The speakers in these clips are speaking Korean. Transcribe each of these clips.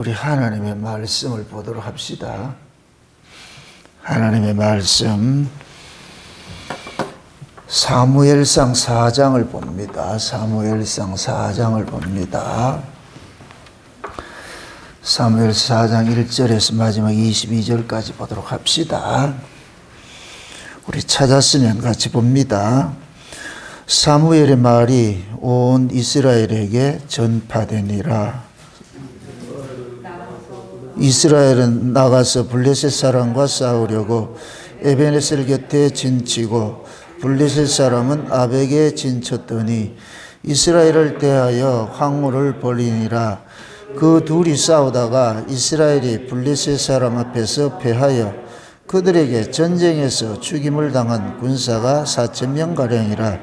우리 하나님의 말씀을 보도록 합시다. 하나님의 말씀 사무엘상 4장을 봅니다. 사무엘상 4장을 봅니다. 사무엘 4장 1절에서 마지막 22절까지 보도록 합시다. 우리 찾았으면 같이 봅니다. 사무엘의 말이 온 이스라엘에게 전파되니라. 이스라엘은 나가서 블레셋 사람과 싸우려고 에베네셀 곁에 진치고 블레셋 사람은 아벡에 진쳤더니 이스라엘을 대하여 황무를 벌이니라. 그 둘이 싸우다가 이스라엘이 블레셋 사람 앞에서 패하여 그들에게 전쟁에서 죽임을 당한 군사가 4,000명가량이라.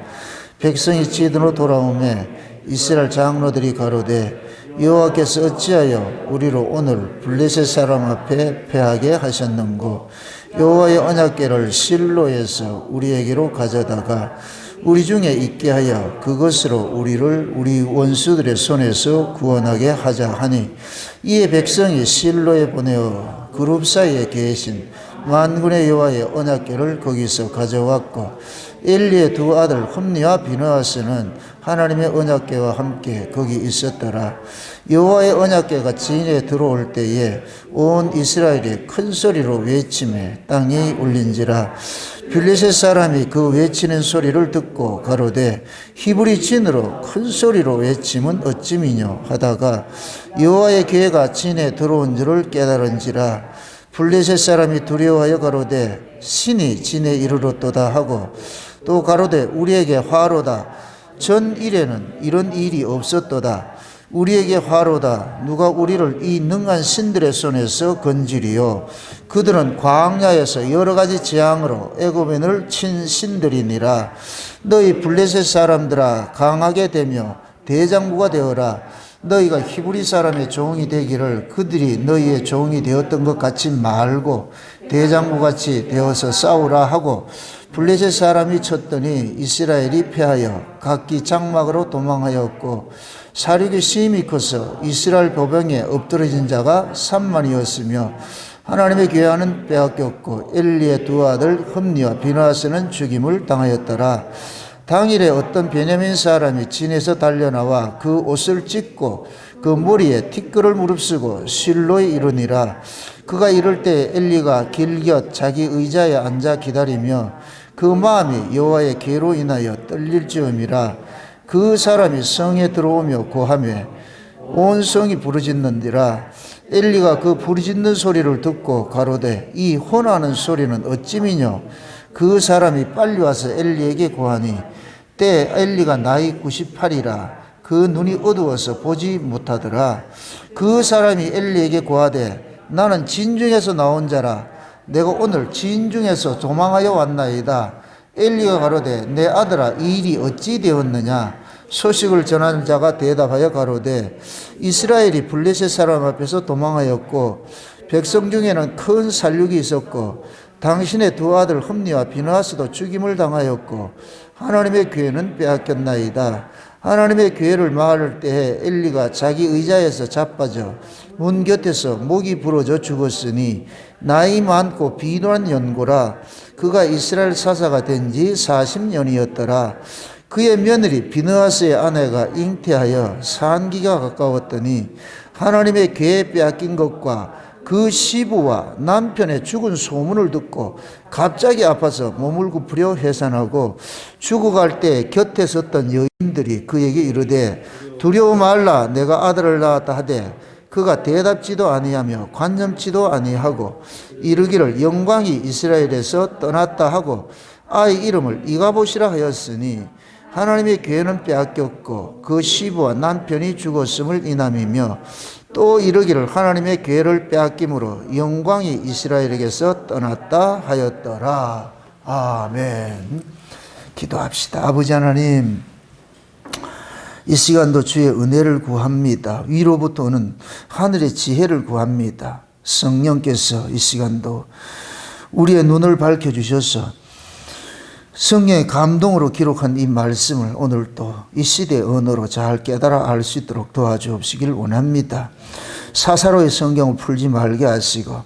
백성이 찌든으로 돌아오매 이스라엘 장로들이 가로되 여호와께서 어찌하여 우리로 오늘 블레셋 사람 앞에 패하게 하셨는고. 여호와의 언약궤를 실로에서 우리에게로 가져다가 우리 중에 있게 하여 그것으로 우리를 우리 원수들의 손에서 구원하게 하자 하니, 이에 백성이 실로에 보내어 그룹 사이에 계신 만군의 여호와의 언약궤를 거기서 가져왔고, 엘리의 두 아들 홈니와 비느하스는 하나님의 언약궤와 함께 거기 있었더라. 여호와의 언약궤가 진에 들어올 때에 온 이스라엘이 큰 소리로 외치매 땅이 울린지라. 블레셋 사람이 그 외치는 소리를 듣고 가로되 히브리 진으로 큰 소리로 외침은 어찌미뇨 하다가 여호와의 궤가 진에 들어온 줄을 깨달은지라. 블레셋 사람이 두려워하여 가로되 신이 진에 이르렀도다 하고, 또 가로되 우리에게 화로다. 전 일에는 이런 일이 없었도다. 우리에게 화로다. 누가 우리를 이 능한 신들의 손에서 건지리요. 그들은 광야에서 여러 가지 재앙으로 애굽인을 친 신들이니라. 너희 블레셋 사람들아, 강하게 되며 대장부가 되어라. 너희가 히브리 사람의 종이 되기를 그들이 너희의 종이 되었던 것 같이 말고 대장부같이 되어서 싸우라 하고, 블레셋 사람이 쳤더니 이스라엘이 패하여 각기 장막으로 도망하였고, 사륙이 심히 커서 이스라엘 보병에 엎드러진 자가 3만이었으며 하나님의 궤하는 빼앗겼고 엘리의 두 아들 홈니와 비느하스는 죽임을 당하였더라. 당일에 어떤 베냐민 사람이 진에서 달려나와 그 옷을 찢고 그 머리에 티끌을 무릅쓰고 실로에 이르니라. 그가 이럴 때 엘리가 길곁 자기 의자에 앉아 기다리며 그 마음이 여호와의 궤로 인하여 떨릴지음이라. 그 사람이 성에 들어오며 고하며 온 성이 부르짖는디라. 엘리가 그 부르짖는 소리를 듣고 가로되 이 혼하는 소리는 어찌미뇨. 그 사람이 빨리 와서 엘리에게 고하니 때 엘리가 나이 98이라. 그 눈이 어두워서 보지 못하더라. 그 사람이 엘리에게 고하되 나는 진중에서 나온 자라. 내가 오늘 진중에서 도망하여 왔나이다. 엘리가 가로되 내 아들아, 이 일이 어찌 되었느냐. 소식을 전하는 자가 대답하여 가로되 이스라엘이 블레셋 사람 앞에서 도망하였고 백성 중에는 큰 살육이 있었고 당신의 두 아들 홈니와 비느하스도 죽임을 당하였고 하나님의 궤는 빼앗겼나이다. 하나님의 궤를 말할 때에 엘리가 자기 의자에서 자빠져 문 곁에서 목이 부러져 죽었으니 나이 많고 비둔한 연고라. 그가 이스라엘 사사가 된 지 40년이었더라. 그의 며느리 비느하스의 아내가 잉태하여 산기가 가까웠더니 하나님의 궤에 빼앗긴 것과 그 시부와 남편의 죽은 소문을 듣고 갑자기 아파서 몸을 굽으려 해산하고 죽어갈 때 곁에 섰던 여인들이 그에게 이르되 두려워 말라, 내가 아들을 낳았다 하되 그가 대답지도 아니하며 관념치도 아니하고 이르기를 영광이 이스라엘에서 떠났다 하고 아이 이름을 이가봇이라 하였으니 하나님의 궤는 빼앗겼고 그 시부와 남편이 죽었음을 인함이며, 또 이르기를 하나님의 궤를 빼앗김으로 영광이 이스라엘에게서 떠났다 하였더라. 아멘. 기도합시다. 아버지 하나님, 이 시간도 주의 은혜를 구합니다. 위로부터 오는 하늘의 지혜를 구합니다. 성령께서 이 시간도 우리의 눈을 밝혀주셔서 성령의 감동으로 기록한 이 말씀을 오늘 또 이 시대의 언어로 잘 깨달아 알 수 있도록 도와주옵시길 원합니다. 사사로이 성경을 풀지 말게 하시고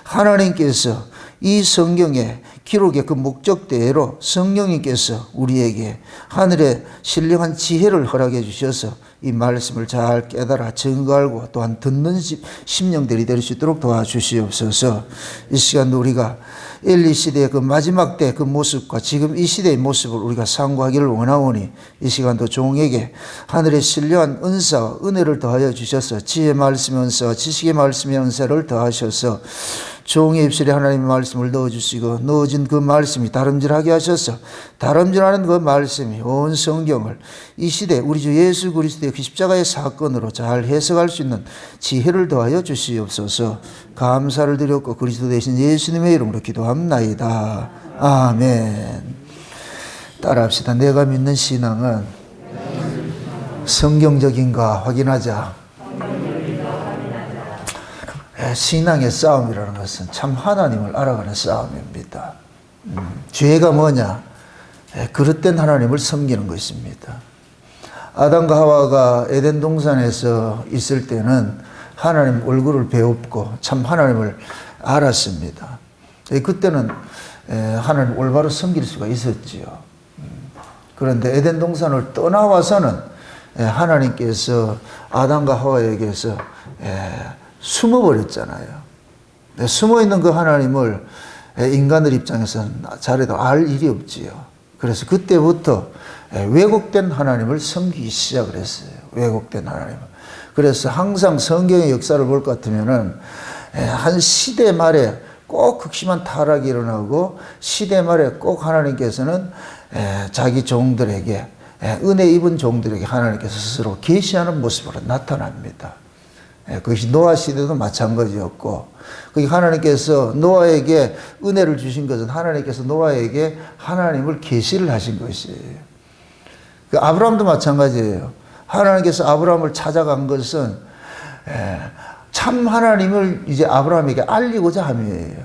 하나님께서 이 성경의 기록의 그 목적대로 성령님께서 우리에게 하늘의 신령한 지혜를 허락해 주셔서 이 말씀을 잘 깨달아 증거하고 또한 듣는 심령들이 될 수 있도록 도와주시옵소서. 이 시간도 우리가 엘리 시대의 그 마지막 때 그 모습과 지금 이 시대의 모습을 우리가 상고하기를 원하오니 이 시간도 종에게 하늘의 신령한 은사와 은혜를 더하여 주셔서 지혜의 말씀의 은사와 지식의 말씀의 은사를 더하셔서 종의 입술에 하나님의 말씀을 넣어주시고 넣어진 그 말씀이 다름질하게 하셔서 다름질하는 그 말씀이 온 성경을 이 시대 우리 주 예수 그리스도의 그 십자가의 사건으로 잘 해석할 수 있는 지혜를 더하여 주시옵소서. 감사를 드렸고 그리스도 대신 예수님의 이름으로 기도합나이다. 아멘. 따라합시다. 내가 믿는 신앙은 성경적인가 확인하자. 신앙의 싸움이라는 것은 참 하나님을 알아가는 싸움입니다. 죄가 뭐냐? 그릇된 하나님을 섬기는 것입니다. 아담과 하와가 에덴 동산에서 있을 때는 하나님 얼굴을 배웠고 참 하나님을 알았습니다. 그때는 하나님 올바로 섬길 수가 있었지요. 그런데 에덴 동산을 떠나와서는 하나님께서 아담과 하와에게서 숨어버렸잖아요. 숨어있는 그 하나님을 인간들 입장에서는 잘해도 알 일이 없지요. 그래서 그때부터 왜곡된 하나님을 섬기기 시작을 했어요. 왜곡된 하나님을. 그래서 항상 성경의 역사를 볼 것 같으면은 한 시대 말에 꼭 극심한 타락이 일어나고 시대 말에 꼭 하나님께서는 자기 종들에게 은혜 입은 종들에게 하나님께서 스스로 계시하는 모습으로 나타납니다. 그것이 노아 시대도 마찬가지였고, 하나님께서 노아에게 은혜를 주신 것은 하나님께서 노아에게 하나님을 계시를 하신 것이에요. 아브라함도 마찬가지예요. 하나님께서 아브라함을 찾아간 것은 참 하나님을 이제 아브라함에게 알리고자 함이에요.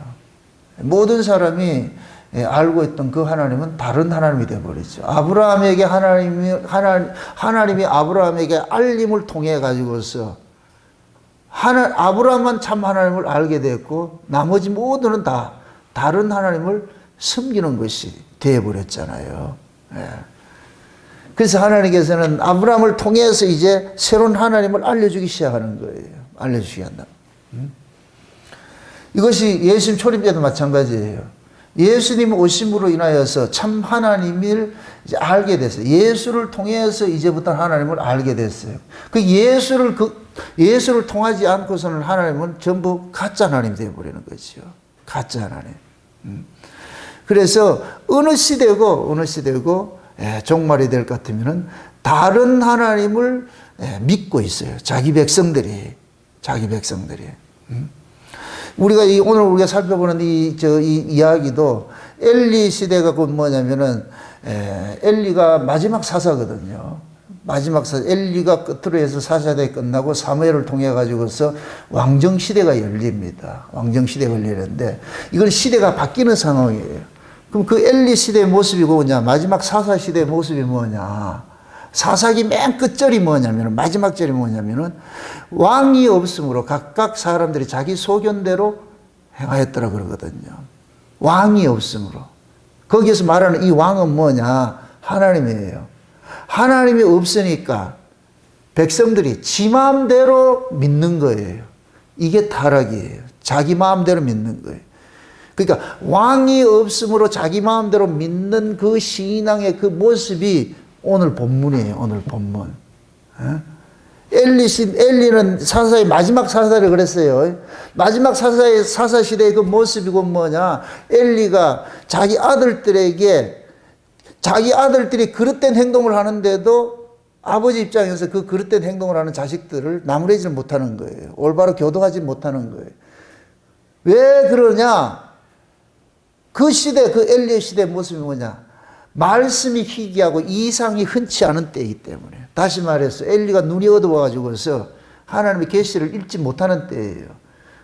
모든 사람이 알고 있던 그 하나님은 다른 하나님이 되어버렸죠. 아브라함에게 하나님이 아브라함에게 알림을 통해 가지고서 아브라함만 참 하나님을 알게 됐고 나머지 모두는 다 다른 하나님을 섬기는 것이 되어버렸잖아요. 그래서 하나님께서는 아브라함을 통해서 이제 새로운 하나님을 알려주기 시작하는 거예요. 알려주기 한다. 이것이 예수님 초림 때도 마찬가지예요. 예수님 오심으로 인하여서 참 하나님을 이제 알게 됐어요. 예수를 통해서 이제부터 하나님을 알게 됐어요. 예수를 통하지 않고서는 하나님은 전부 가짜 하나님이 되어버리는 거죠. 가짜 하나님. 그래서 어느 시대고 종말이 될 것 같으면은 다른 하나님을 믿고 있어요. 자기 백성들이. 오늘 우리가 살펴보는 이 이야기도 엘리 시대가 곧 뭐냐면은 엘리가 마지막 사사거든요. 마지막 사사, 엘리가 끝으로 해서 사사대가 끝나고 사무엘을 통해 가지고서 왕정 시대가 열립니다. 왕정 시대가 열리는데 이건 시대가 바뀌는 상황이에요. 그럼 그 엘리 시대의 모습이 뭐냐? 마지막 사사 시대의 모습이 뭐냐? 사사기 맨 끝절이 뭐냐면 마지막 절이 뭐냐면은 왕이 없으므로 각각 사람들이 자기 소견대로 행하였더라 그러거든요. 왕이 없으므로. 거기에서 말하는 이 왕은 뭐냐? 하나님이에요. 하나님이 없으니까 백성들이 지 마음대로 믿는 거예요. 이게 타락이에요. 자기 마음대로 믿는 거예요. 그러니까 왕이 없으므로 자기 마음대로 믿는 그 신앙의 그 모습이 오늘 본문이에요. 오늘 본문. 엘리는 사사의 마지막 사사를 그랬어요. 마지막 사사 시대의 그 모습이고 뭐냐? 엘리가 자기 아들들이 그릇된 행동을 하는데도 아버지 입장에서 그 그릇된 행동을 하는 자식들을 나무래지를 못하는 거예요. 올바로 교도하지 못하는 거예요. 왜 그러냐? 그 시대, 그 엘리의 시대의 모습이 뭐냐? 말씀이 희귀하고 이상이 흔치 않은 때이기 때문에. 다시 말해서 엘리가 눈이 어두워가지고서 하나님의 계시를 읽지 못하는 때예요.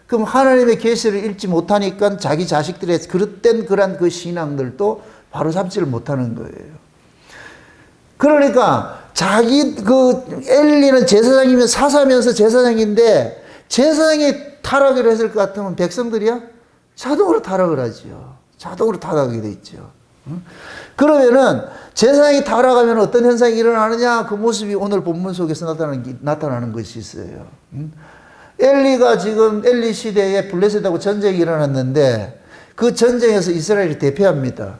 그럼 하나님의 계시를 읽지 못하니까 자기 자식들의 그릇된 그런 그 신앙들도 바로잡지를 못하는 거예요. 그러니까 엘리는 제사장이면 사사면서 제사장인데 제사장이 타락을 했을 것 같으면 백성들이야 자동으로 타락을 하죠. 자동으로 타락하게 돼 있죠. 그러면은 제사장이 타락하면 어떤 현상이 일어나느냐? 그 모습이 오늘 본문 속에서 나타나는 것이 있어요. 엘리가 지금 엘리 시대에 블레셋하고 전쟁이 일어났는데 그 전쟁에서 이스라엘이 대패합니다.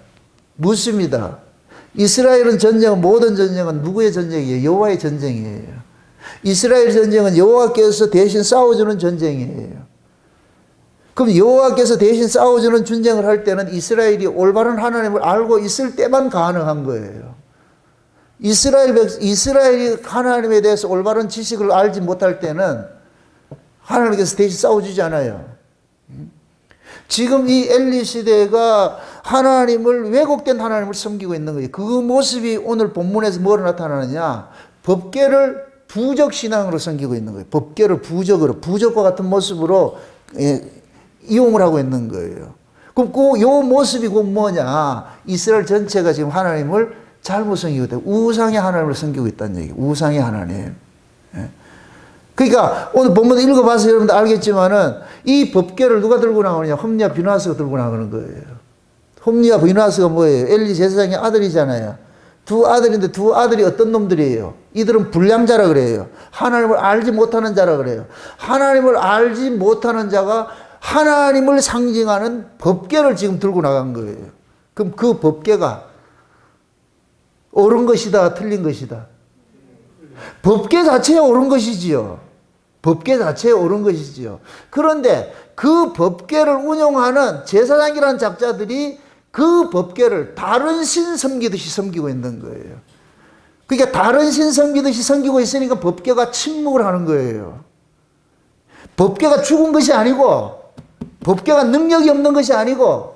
묻습니다. 이스라엘은 전쟁은 모든 전쟁은 누구의 전쟁이에요? 여호와의 전쟁이에요. 이스라엘 전쟁은 여호와께서 대신 싸워주는 전쟁이에요. 그럼 여호와께서 대신 싸워주는 전쟁을 할 때는 이스라엘이 올바른 하나님을 알고 있을 때만 가능한 거예요. 이스라엘이 하나님에 대해서 올바른 지식을 알지 못할 때는 하나님께서 대신 싸워주지 않아요. 지금 이 엘리 시대가 왜곡된 하나님을 섬기고 있는 거예요. 그 모습이 오늘 본문에서 뭐로 나타나느냐? 법궤를 부적신앙으로 섬기고 있는 거예요. 법궤를 부적과 같은 모습으로 이용을 하고 있는 거예요. 그럼 요 모습이 곧 뭐냐? 이스라엘 전체가 지금 하나님을 잘못 섬기고 있다. 우상의 하나님을 섬기고 있다는 얘기예요. 우상의 하나님. 그러니까 오늘 본문 읽어봐서 여러분들 알겠지만은 이 법궤를 누가 들고 나오느냐? 홈리와 비누아스가 들고 나오는 거예요. 홈리와 비누아스가 뭐예요? 엘리 제사장의 아들이잖아요. 두 아들인데 두 아들이 어떤 놈들이에요? 이들은 불량자라 그래요. 하나님을 알지 못하는 자라 그래요. 하나님을 알지 못하는 자가 하나님을 상징하는 법궤를 지금 들고 나간 거예요. 그럼 그 법궤가 옳은 것이다, 틀린 것이다? 법궤 자체에 옳은 것이지요. 법궤 자체에 옳은 것이지요. 그런데 그 법궤를 운용하는 제사장이라는 작자들이 그 법궤를 다른 신 섬기듯이 섬기고 있는 거예요. 그러니까 다른 신 섬기듯이 섬기고 있으니까 법궤가 침묵을 하는 거예요. 법궤가 죽은 것이 아니고, 법궤가 능력이 없는 것이 아니고,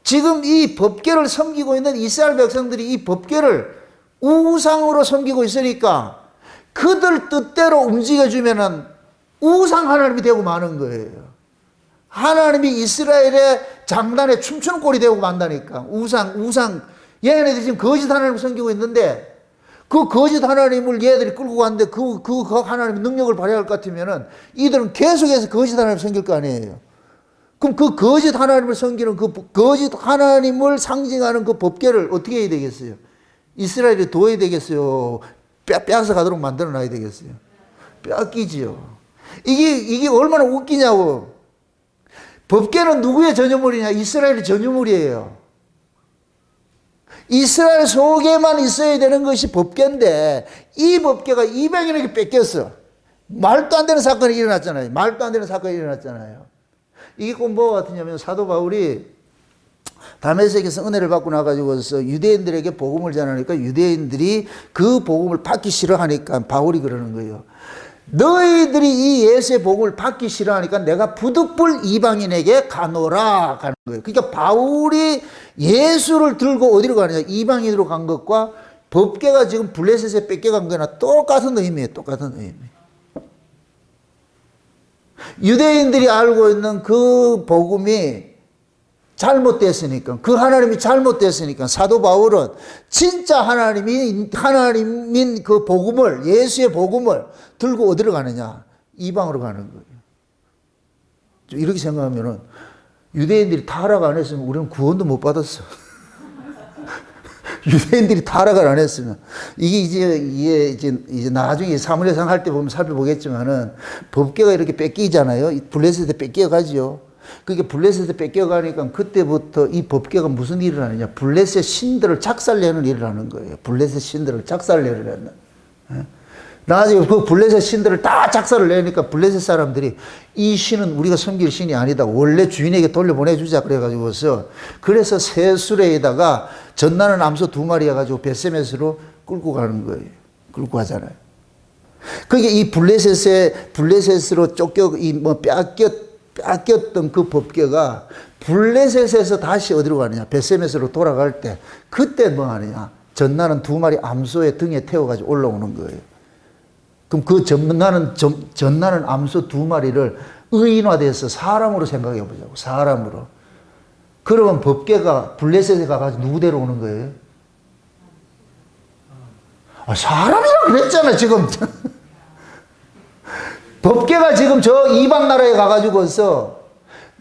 지금 이 법궤를 섬기고 있는 이스라엘 백성들이 이 법궤를 우상으로 섬기고 있으니까 그들 뜻대로 움직여주면은 우상 하나님이 되고 마는 거예요. 하나님이 이스라엘의 장단에 춤추는 꼴이 되고 만다니까. 얘네들이 지금 거짓 하나님을 섬기고 있는데 그 거짓 하나님을 얘들이 끌고 갔는데 그 하나님의 능력을 발휘할 것 같으면은 이들은 계속해서 거짓 하나님을 섬길 거 아니에요. 그럼 그 거짓 하나님을 섬기는 그 거짓 하나님을 상징하는 그 법궤를 어떻게 해야 되겠어요? 이스라엘이 둬야 되겠어요? 빼앗아 가도록 만들어 놔야 되겠어요? 뺏기지요. 이게 얼마나 웃기냐고. 법궤는 누구의 전유물이냐? 이스라엘의 전유물이에요. 이스라엘 속에만 있어야 되는 것이 법궤인데 이 법궤가 이방인에게 뺏겼어. 말도 안 되는 사건이 일어났잖아요. 이게 꼭 뭐가 같으냐면 사도 바울이 다메섹에서 은혜를 받고 나가지고서 유대인들에게 복음을 전하니까 유대인들이 그 복음을 받기 싫어하니까 바울이 그러는 거예요. 너희들이 이 예수의 복음을 받기 싫어하니까 내가 부득불 이방인에게 가노라 가는 거예요. 그러니까 바울이 예수를 들고 어디로 가느냐? 이방인으로 간 것과 법궤가 지금 블레셋에 뺏겨간 거나 똑같은 의미예요. 똑같은 의미. 유대인들이 알고 있는 그 복음이 잘못됐으니까, 그 하나님이 잘못됐으니까 사도 바울은 진짜 하나님인 그 복음을, 예수의 복음을 들고 어디로 가느냐? 이방으로 가는 거예요. 이렇게 생각하면은 유대인들이 타락 안 했으면 우리는 구원도 못 받았어. 유대인들이 타락을 안 했으면 이게 이제 나중에 사무엘상 할 때 보면 살펴보겠지만은 법궤가 이렇게 뺏기잖아요. 블레셋에 뺏겨가지요. 그게 블레셋에 뺏겨가니까 그때부터 이 법궤가 무슨 일을 하느냐? 블레셋 신들을 작살내는 일을 하는 거예요. 블레셋 신들을 작살내는 일. 나중에 그 블레셋 신들을 다 작살을 내니까 블레셋 사람들이 이 신은 우리가 섬길 신이 아니다. 원래 주인에게 돌려보내주자. 그래서 새 수레에다가 전나는 암소 2마리 해가지고 벳세메스로 끌고 가는 거예요. 끌고 가잖아요. 그게 이 블레셋으로 뺏겼던 그 법궤가 블레셋에서 다시 어디로 가느냐? 벳세메스로 돌아갈 때 그때 뭐 하느냐? 전나는 2마리 암소의 등에 태워가지고 올라오는 거예요. 그럼 그 전나는 암소 2마리를 의인화돼서 사람으로 생각해 보자고. 사람으로. 그러면 법궤가 블레셋에 가가지고 누구 데려오는 거예요? 사람이라고 그랬잖아, 지금. 법궤가 지금 저 이방 나라에 가가지고서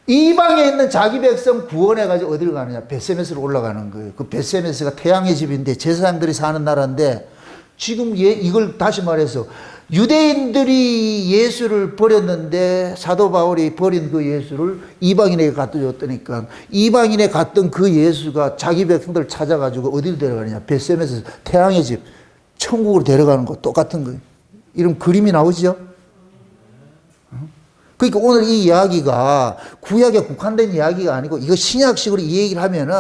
이방에 있는 자기 백성 구원해가지고 어디를 가느냐? 벳세메스로 올라가는 거예요. 그 벳세메스가 태양의 집인데 제사장들이 사는 나라인데 지금 이걸 다시 말해서 유대인들이 예수를 버렸는데 사도 바울이 버린 그 예수를 이방인에게 갖다 줬다니까 이방인에 갔던 그 예수가 자기 백성들을 찾아가지고 어디로 데려가느냐? 벳세메스 태양의 집 천국으로 데려가는 거 똑같은 거예요. 이런 그림이 나오죠? 그러니까 오늘 이 이야기가 구약에 국한된 이야기가 아니고 이거 신약식으로 이 얘기를 하면은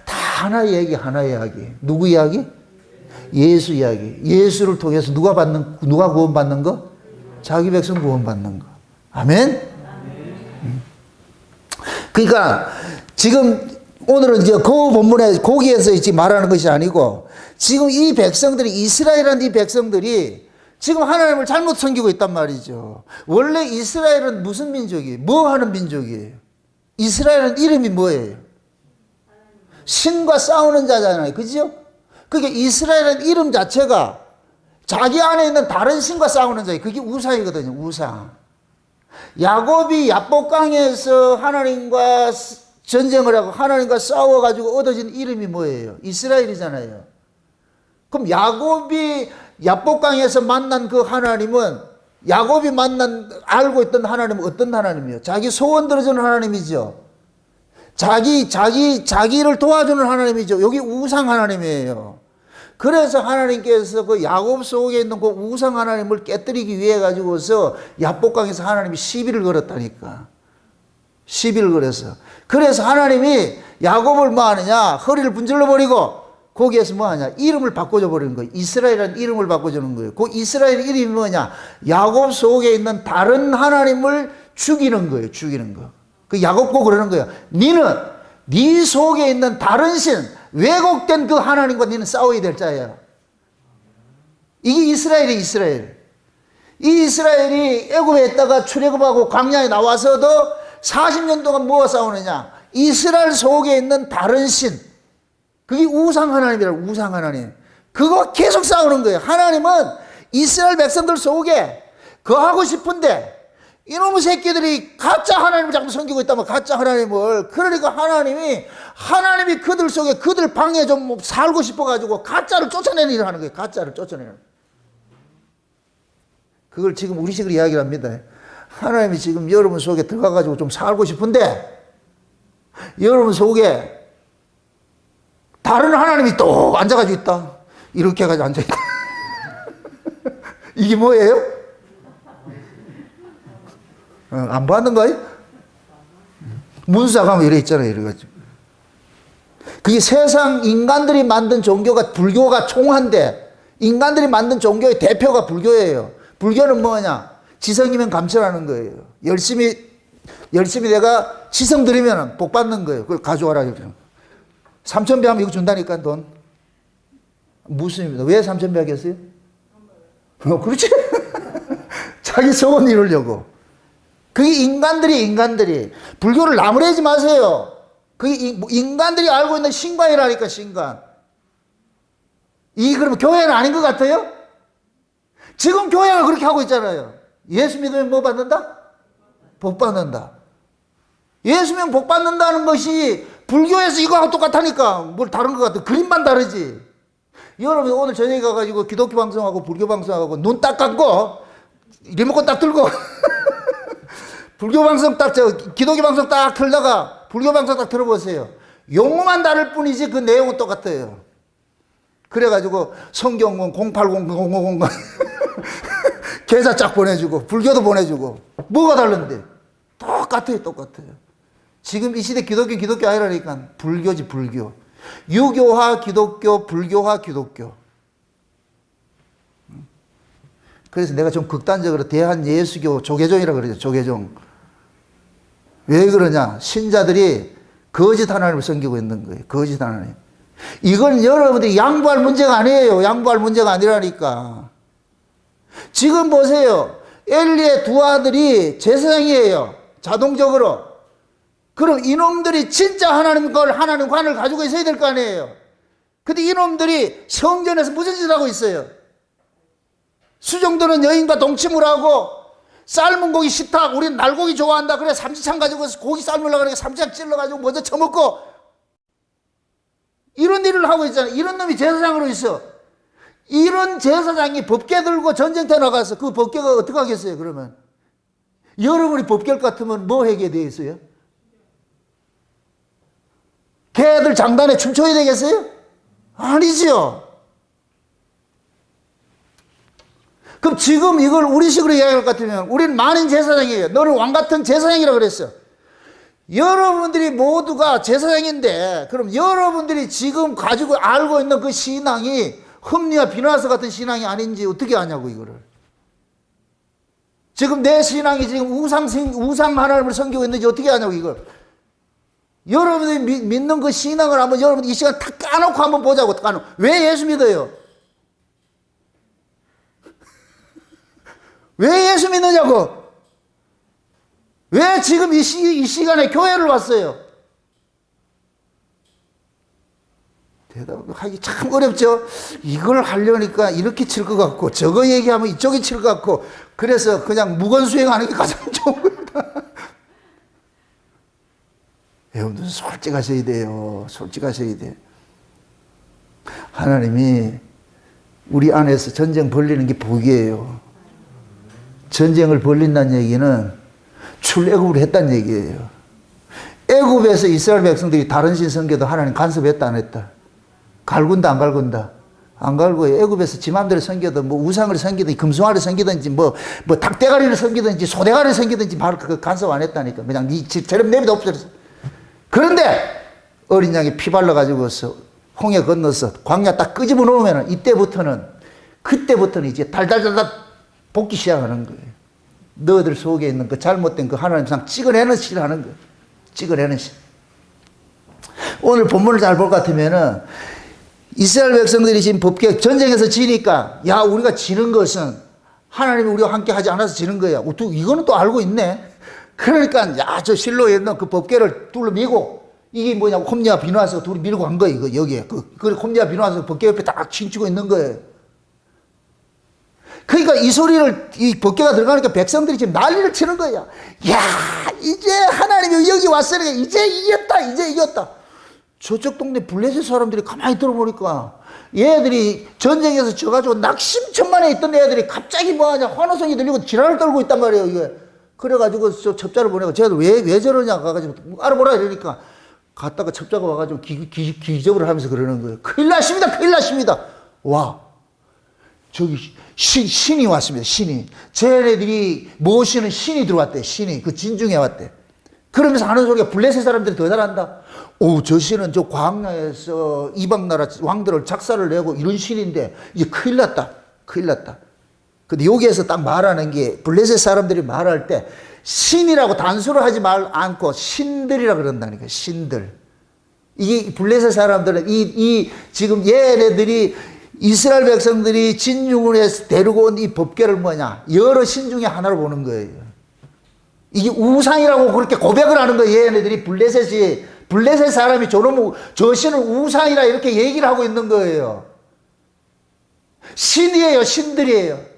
다 하나의 이야기, 하나의 이야기. 누구 이야기? 예수 이야기. 예수를 통해서 누가 구원받는 거? 자기 백성 구원받는 거. 아멘? 그러니까 지금 오늘은 이제 그 본문에 거기에서 이제 말하는 것이 아니고 지금 이 백성들이 이스라엘이라는 이 백성들이 지금 하나님을 잘못 섬기고 있단 말이죠. 원래 이스라엘은 무슨 민족이에요? 뭐 하는 민족이에요? 이스라엘은 이름이 뭐예요? 신과 싸우는 자잖아요. 그죠? 그러니까 이스라엘은 이름 자체가 자기 안에 있는 다른 신과 싸우는 자예요. 그게 우상이거든요. 우상. 야곱이 야복강에서 하나님과 전쟁을 하고 하나님과 싸워가지고 얻어진 이름이 뭐예요? 이스라엘이잖아요. 그럼 야곱이 야복강에서 만난 그 하나님은 야곱이 알고 있던 하나님은 어떤 하나님이에요? 자기 소원 들어주는 하나님이죠. 자기를 도와주는 하나님이죠. 여기 우상 하나님이에요. 그래서 하나님께서 그 야곱 속에 있는 그 우상 하나님을 깨뜨리기 위해 가지고서 야복강에서 하나님이 시비를 걸었다니까. 시비를 걸어서. 그래서 하나님이 야곱을 뭐 하느냐? 허리를 분질러 버리고 거기에서 뭐 하냐? 이름을 바꿔줘 버리는 거예요. 이스라엘이라는 이름을 바꿔주는 거예요. 그 이스라엘 이름이 뭐냐? 야곱 속에 있는 다른 하나님을 죽이는 거예요. 죽이는 거. 그 야곱고 그러는 거예요. 니는 네 속에 있는 다른 신, 왜곡된 그 하나님과 니는 싸워야 될 자예요. 이게 이스라엘이에요. 이스라엘. 이 이스라엘이 애굽에 있다가 출애굽하고 광야에 나와서도 40년 동안 뭐가 싸우느냐? 이스라엘 속에 있는 다른 신. 그게 우상 하나님이라고. 우상 하나님. 그거 계속 싸우는 거예요. 하나님은 이스라엘 백성들 속에 거하고 싶은데 이놈의 새끼들이 가짜 하나님을 자꾸 섬기고 있다면 가짜 하나님을. 그러니까 하나님이 그들 속에 그들 방에 좀 살고 싶어가지고 가짜를 쫓아내는 일을 하는 거예요. 가짜를 쫓아내는. 그걸 지금 우리식으로 이야기를 합니다. 하나님이 지금 여러분 속에 들어가가지고 좀 살고 싶은데 여러분 속에 다른 하나님이 또 앉아가지고 있다. 이렇게 해가지고 앉아있다. 이게 뭐예요? 안 받는 거예요? 문사 가면 이래 있잖아요. 이래가지고. 그게 세상 인간들이 만든 종교가 불교가 총한데 인간들이 만든 종교의 대표가 불교예요. 불교는 뭐냐? 지성이면 감천하는 거예요. 열심히 내가 지성 들이면 복 받는 거예요. 그걸 가져와라. 3,000배 하면 이거 준다니까, 돈. 무슨입니다. 왜 3,000배 하겠어요? 그렇지. 자기 소원 이루려고. 그게 인간들이. 불교를 나무래지 마세요. 그게 인간들이 알고 있는 신관이라니까, 신관. 이게 그러면 교회는 아닌 것 같아요? 지금 교회가 그렇게 하고 있잖아요. 예수 믿으면 뭐 받는다? 복 받는다. 예수 믿으면 복 받는다는 것이 불교에서 이거하고 똑같다니까. 뭘 다른 것 같아. 그림만 다르지. 여러분 오늘 저녁에 가가지고 기독교 방송하고 불교 방송하고 눈 딱 감고 리모컨 딱 들고 불교 방송 기독교 방송 딱 틀다가 불교 방송 딱 들어보세요. 용어만 다를 뿐이지 그 내용은 똑같아요. 그래가지고 성경은 0800000 계좌 쫙 보내주고 불교도 보내주고 뭐가 다른데? 똑같아요. 지금 이 시대 기독교 아니라니까. 불교지, 불교. 유교화 기독교, 불교화 기독교. 그래서 내가 좀 극단적으로 대한예수교 조계종이라고 그러죠. 조계종. 왜 그러냐? 신자들이 거짓 하나님을 섬기고 있는 거예요. 거짓 하나님. 이건 여러분들이 양보할 문제가 아니에요. 양보할 문제가 아니라니까. 지금 보세요. 엘리의 두 아들이 제사장이에요. 자동적으로. 그럼 이놈들이 진짜 하나님 관을 가지고 있어야 될 거 아니에요. 근데 이놈들이 성전에서 무슨 짓을 하고 있어요? 수종들은 여인과 동침을 하고 삶은 고기 식탁, 우리는 날고기 좋아한다. 그래, 삼지창 가지고 고기 삶으려고 그러니까 삼지창 찔러가지고 먼저 처먹고, 이런 일을 하고 있잖아. 이런 놈이 제사장으로 있어. 이런 제사장이 법궤 들고 전쟁터 나가서 그 법궤가 어떻게 하겠어요, 그러면? 여러분이 법궤 같으면 뭐 하게 돼 있어요? 걔들 장단에 춤춰야 되겠어요? 아니지요. 그럼 지금 이걸 우리식으로 이야기할 것 같으면 우리는 만인 제사장이에요. 너는 왕 같은 제사장이라고 그랬어. 여러분들이 모두가 제사장인데 그럼 여러분들이 지금 가지고 알고 있는 그 신앙이 흠리와 비나스 같은 신앙이 아닌지 어떻게 아냐고 이거를. 지금 내 신앙이 지금 우상 하나님을 섬기고 있는지 어떻게 아냐고 이걸. 여러분들이 믿는 그 신앙을 한번 여러분 이 시간 다 까놓고 한번 보자고. 까놓고. 왜 예수 믿어요? 왜 예수 믿느냐고. 왜 지금 이 시간에 교회를 왔어요? 대답하기 참 어렵죠. 이걸 하려니까 이렇게 칠 것 같고 저거 얘기하면 이쪽에 칠 것 같고 그래서 그냥 무건수행하는 게 가장 좋은 겁니다. 여러분들 솔직하셔야 돼요. 솔직하셔야 돼요. 하나님이 우리 안에서 전쟁 벌리는 게 복이에요. 전쟁을 벌린다는 얘기는 출애굽을 했다는 얘기예요. 애굽에서 이스라엘 백성들이 다른 신 섬겨도 하나님 간섭했다 안 했다? 갈군다 안 갈군다? 안 갈고 애굽에서 지 맘대로 섬겨도 뭐 우상을 섬기든지 금송아를 섬기든지 뭐 닭대가리를 섬기든지 소대가리를 섬기든지 바로 그 간섭 안 했다니까. 그냥 니 집처럼 내비도 없어졌어. 그런데 어린 양이 피 발라가지고서 홍해 건너서 광야 딱 끄집어 놓으면 그때부터는 이제 달달달달 볶기 시작하는 거예요. 너희들 속에 있는 그 잘못된 그 하나님상 찍어내는 시를 하는 거예요. 찍어내는 시. 오늘 본문을 잘 볼 것 같으면은 이스라엘 백성들이 지금 법궤 전쟁에서 지니까 야 우리가 지는 것은 하나님이 우리와 함께 하지 않아서 지는 거야. 이거는 또 알고 있네. 그러니까 야 저 실로에 있는 그 법궤를 둘러미고 이게 뭐냐고 홈리와 비누아스가 둘이 밀고 간 거예요. 이거 여기에 그 홈리와 비누아스가 법궤 옆에 딱 춤추고 있는 거예요. 그러니까 이 소리를 이 법궤가 들어가니까 백성들이 지금 난리를 치는 거야. 야 이제 하나님이 여기 왔으니까 이제 이겼다. 저쪽 동네 블레셋 사람들이 가만히 들어보니까 얘들이 전쟁에서 져가지고 낙심천만에 있던 애들이 갑자기 뭐하냐 환호성이 들리고 지랄을 떨고 있단 말이에요. 이게. 그래가지고 저 첩자를 보내고 쟤들 왜 저러냐 가가지고 알아보라 이러니까 갔다가 첩자가 와가지고 기적을 하면서 그러는 거예요. 큰일 났습니다. 와 저기 신이 왔습니다. 신이 쟤네들이 모시는 신이 들어왔대. 신이 그 진중에 왔대. 그러면서 하는 소리가 블레셋 사람들이 더 잘한다. 저 신은 저 광야에서 이방 나라 왕들을 작사를 내고 이런 신인데 이제 큰일 났다. 근데 여기에서 딱 말하는 게 블레셋 사람들이 말할 때 신이라고 단수로 하지 않고 신들이라 그런다니까. 신들. 이게 블레셋 사람들은 이 지금 얘네들이 이스라엘 백성들이 진중을 해서 데리고 온 이 법궤를 뭐냐 여러 신 중에 하나로 보는 거예요. 이게 우상이라고 그렇게 고백을 하는 거예요. 얘네들이 블레셋 사람이 저 신은 우상이라 이렇게 얘기를 하고 있는 거예요. 신이에요, 신들이에요.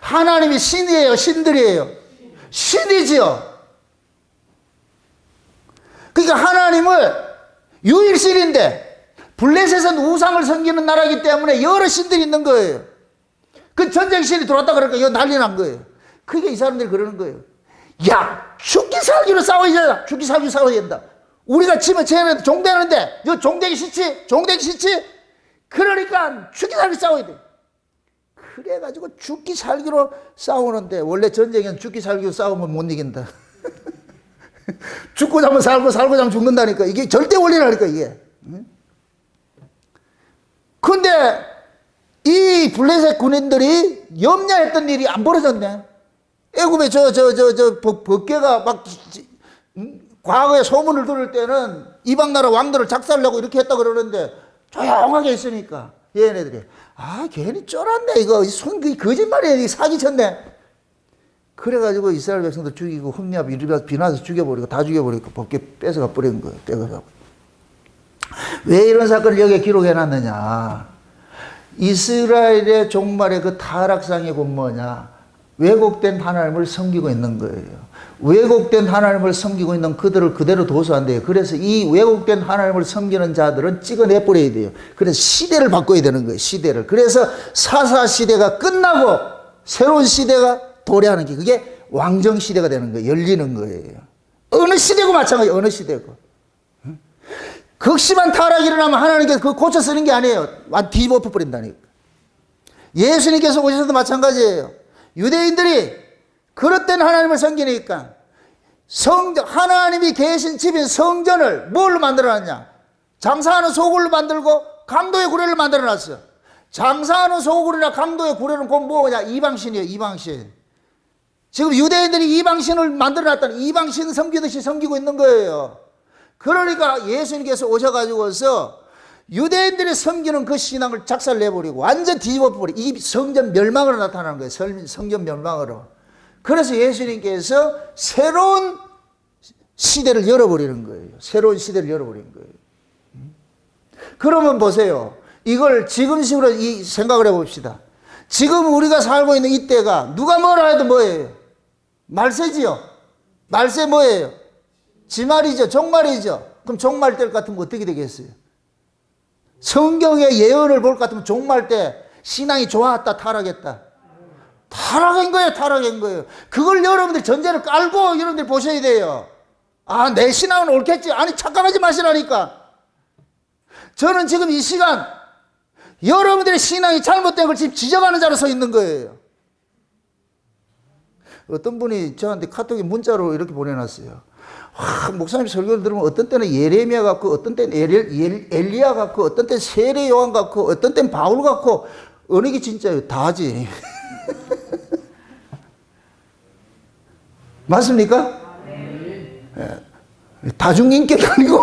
하나님이 신이에요, 신들이에요. 신이지요. 그러니까 하나님을 유일신인데 블레셋은 우상을 섬기는 나라이기 때문에 여러 신들이 있는 거예요. 그 전쟁신이 들어왔다 그러니까 이거 난리 난 거예요. 그러니까 이 사람들이 그러는 거예요. 야, 죽기 살기로 싸워야 된다. 죽기 살기로 싸워야 된다. 우리가 치면 쟤네들 종되는데 이거 종되기 싫지? 그러니까 죽기 살기로 싸워야 돼. 그래가지고 죽기 살기로 싸우는데 원래 전쟁에는 죽기 살기로 싸우면 못 이긴다. 죽고 자면 살고 자면 죽는다니까. 이게 절대 원리라니까 이게. 근데 이 블레셋 군인들이 염려했던 일이 안 벌어졌네. 애굽에 법궤가 막 과거에 소문을 들을 때는 이방 나라 왕들을 작살내고 이렇게 했다 그러는데 조용하게 있으니까 얘네들이 괜히 쫄았네 이거 거짓말이야 사기쳤네. 그래가지고 이스라엘 백성들 죽이고 흠리와 비나서 죽여버리고 다 죽여버리고 법궤 뺏어가 버린 거예요. 뺏어가. 왜 이런 사건을 여기에 기록해놨느냐. 이스라엘의 종말의 그 타락상의 곧 뭐냐. 왜곡된 하나님을 섬기고 있는 거예요. 왜곡된 하나님을 섬기고 있는 그들을 그대로 둬서 안 돼요. 그래서 이 왜곡된 하나님을 섬기는 자들은 찍어내버려야 돼요. 그래서 시대를 바꿔야 되는 거예요. 시대를. 그래서 사사 시대가 끝나고 새로운 시대가 도래하는 게 그게 왕정 시대가 되는 거예요. 열리는 거예요. 어느 시대고 마찬가지예요. 어느 시대고. 극심한 타락이 일어나면 하나님께서 그거 고쳐 쓰는 게 아니에요. 완 뒤집어 버린다니까. 예수님께서 오셔서도 마찬가지예요. 유대인들이 그릇된 하나님을 섬기니까 하나님이 계신 집인 성전을 뭘로 만들어놨냐? 장사하는 소굴로 만들고 강도의 구례를 만들어놨어요. 장사하는 소굴이나 강도의 구례는 곧 뭐냐? 이방신이에요. 이방신. 지금 유대인들이 이방신을 만들어놨다는 이방신 섬기듯이 섬기고 있는 거예요. 그러니까 예수님께서 오셔가지고서 유대인들이 섬기는 그 신앙을 작살내버리고 완전 뒤집어버리고 이 성전 멸망으로 나타나는 거예요. 성전 멸망으로. 그래서 예수님께서 새로운 시대를 열어버리는 거예요. 새로운 시대를 열어버리는 거예요. 그러면 보세요. 이걸 지금식으로 생각을 해봅시다. 지금 우리가 살고 있는 이때가 누가 뭐라 해도 뭐예요? 말세지요. 말세 뭐예요? 지말이죠. 종말이죠. 그럼 종말 때 같으면 어떻게 되겠어요? 성경의 예언을 볼 것 같으면 종말 때 신앙이 좋았다 타락했다. 타락한 거예요. 타락한 거예요. 그걸 여러분들 전제를 깔고 여러분들 보셔야 돼요. 아, 내 신앙은 옳겠지. 아니 착각하지 마시라니까. 저는 지금 이 시간 여러분들의 신앙이 잘못된 걸 지금 지적하는 자로 서 있는 거예요. 어떤 분이 저한테 카톡에 문자로 이렇게 보내놨어요. 와, 목사님 설교를 들으면 어떤 때는 예레미야 같고 어떤 때는 엘리야 같고 어떤 때는 세례 요한 같고 어떤 때는 바울 같고 어느 게 진짜예요? 다지. 맞습니까? 네. 다중인격이 아니고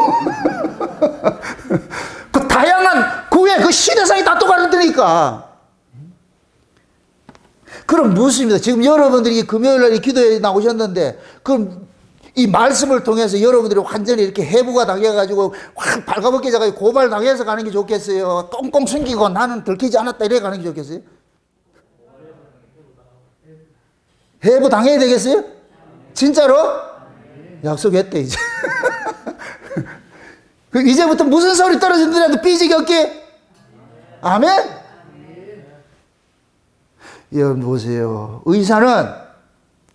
그 다양한 그 시대상이 다 똑같으니까. 그럼 무엇입니다? 지금 여러분들이 금요일날 기도에 나오셨는데 그럼 이 말씀을 통해서 여러분들이 완전히 이렇게 해부가 당해가지고 확 발가벗겨져가지고 고발 당해서 가는 게 좋겠어요? 꽁꽁 숨기고 나는 들키지 않았다 이래 가는 게 좋겠어요? 해부 당해야 되겠어요? 진짜로? 약속했대 이제. 이제부터 무슨 소리 떨어진다라도 삐지게 없게. 아멘? 여러분 보세요. 의사는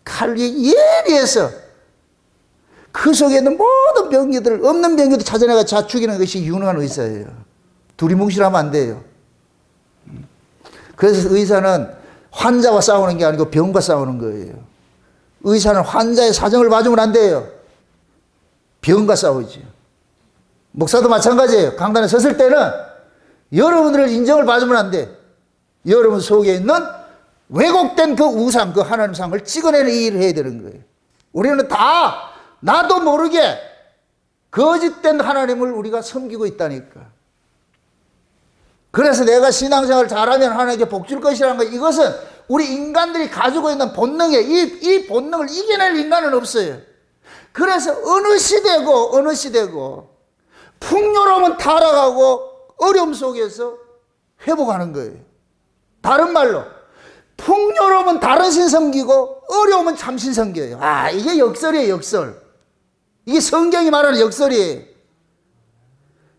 칼이 예리해서 그 속에 있는 모든 병기들을 없는 병기도 찾아내가 죽이는 것이 유능한 의사예요. 둘이 뭉실하면 안 돼요. 그래서 의사는 환자와 싸우는 게 아니고 병과 싸우는 거예요. 의사는 환자의 사정을 봐주면 안 돼요. 병과 싸우지. 목사도 마찬가지예요. 강단에 섰을 때는 여러분들을 인정을 봐주면 안 돼. 여러분 속에 있는 왜곡된 그 우상, 그 하나님상을 찍어내는 이 일을 해야 되는 거예요. 우리는 다 나도 모르게 거짓된 하나님을 우리가 섬기고 있다니까. 그래서 내가 신앙생활을 잘하면 하나님께 복 줄 것이라는 거, 이것은 우리 인간들이 가지고 있는 본능에 이 본능을 이겨낼 인간은 없어요. 그래서 어느 시대고 풍요로움은 타락하고 어려움 속에서 회복하는 거예요. 다른 말로 풍요로움은 다른 신 섬기고 어려움은 참신 섬겨요. 아, 이게 역설이에요. 역설. 이게 성경이 말하는 역설이에요.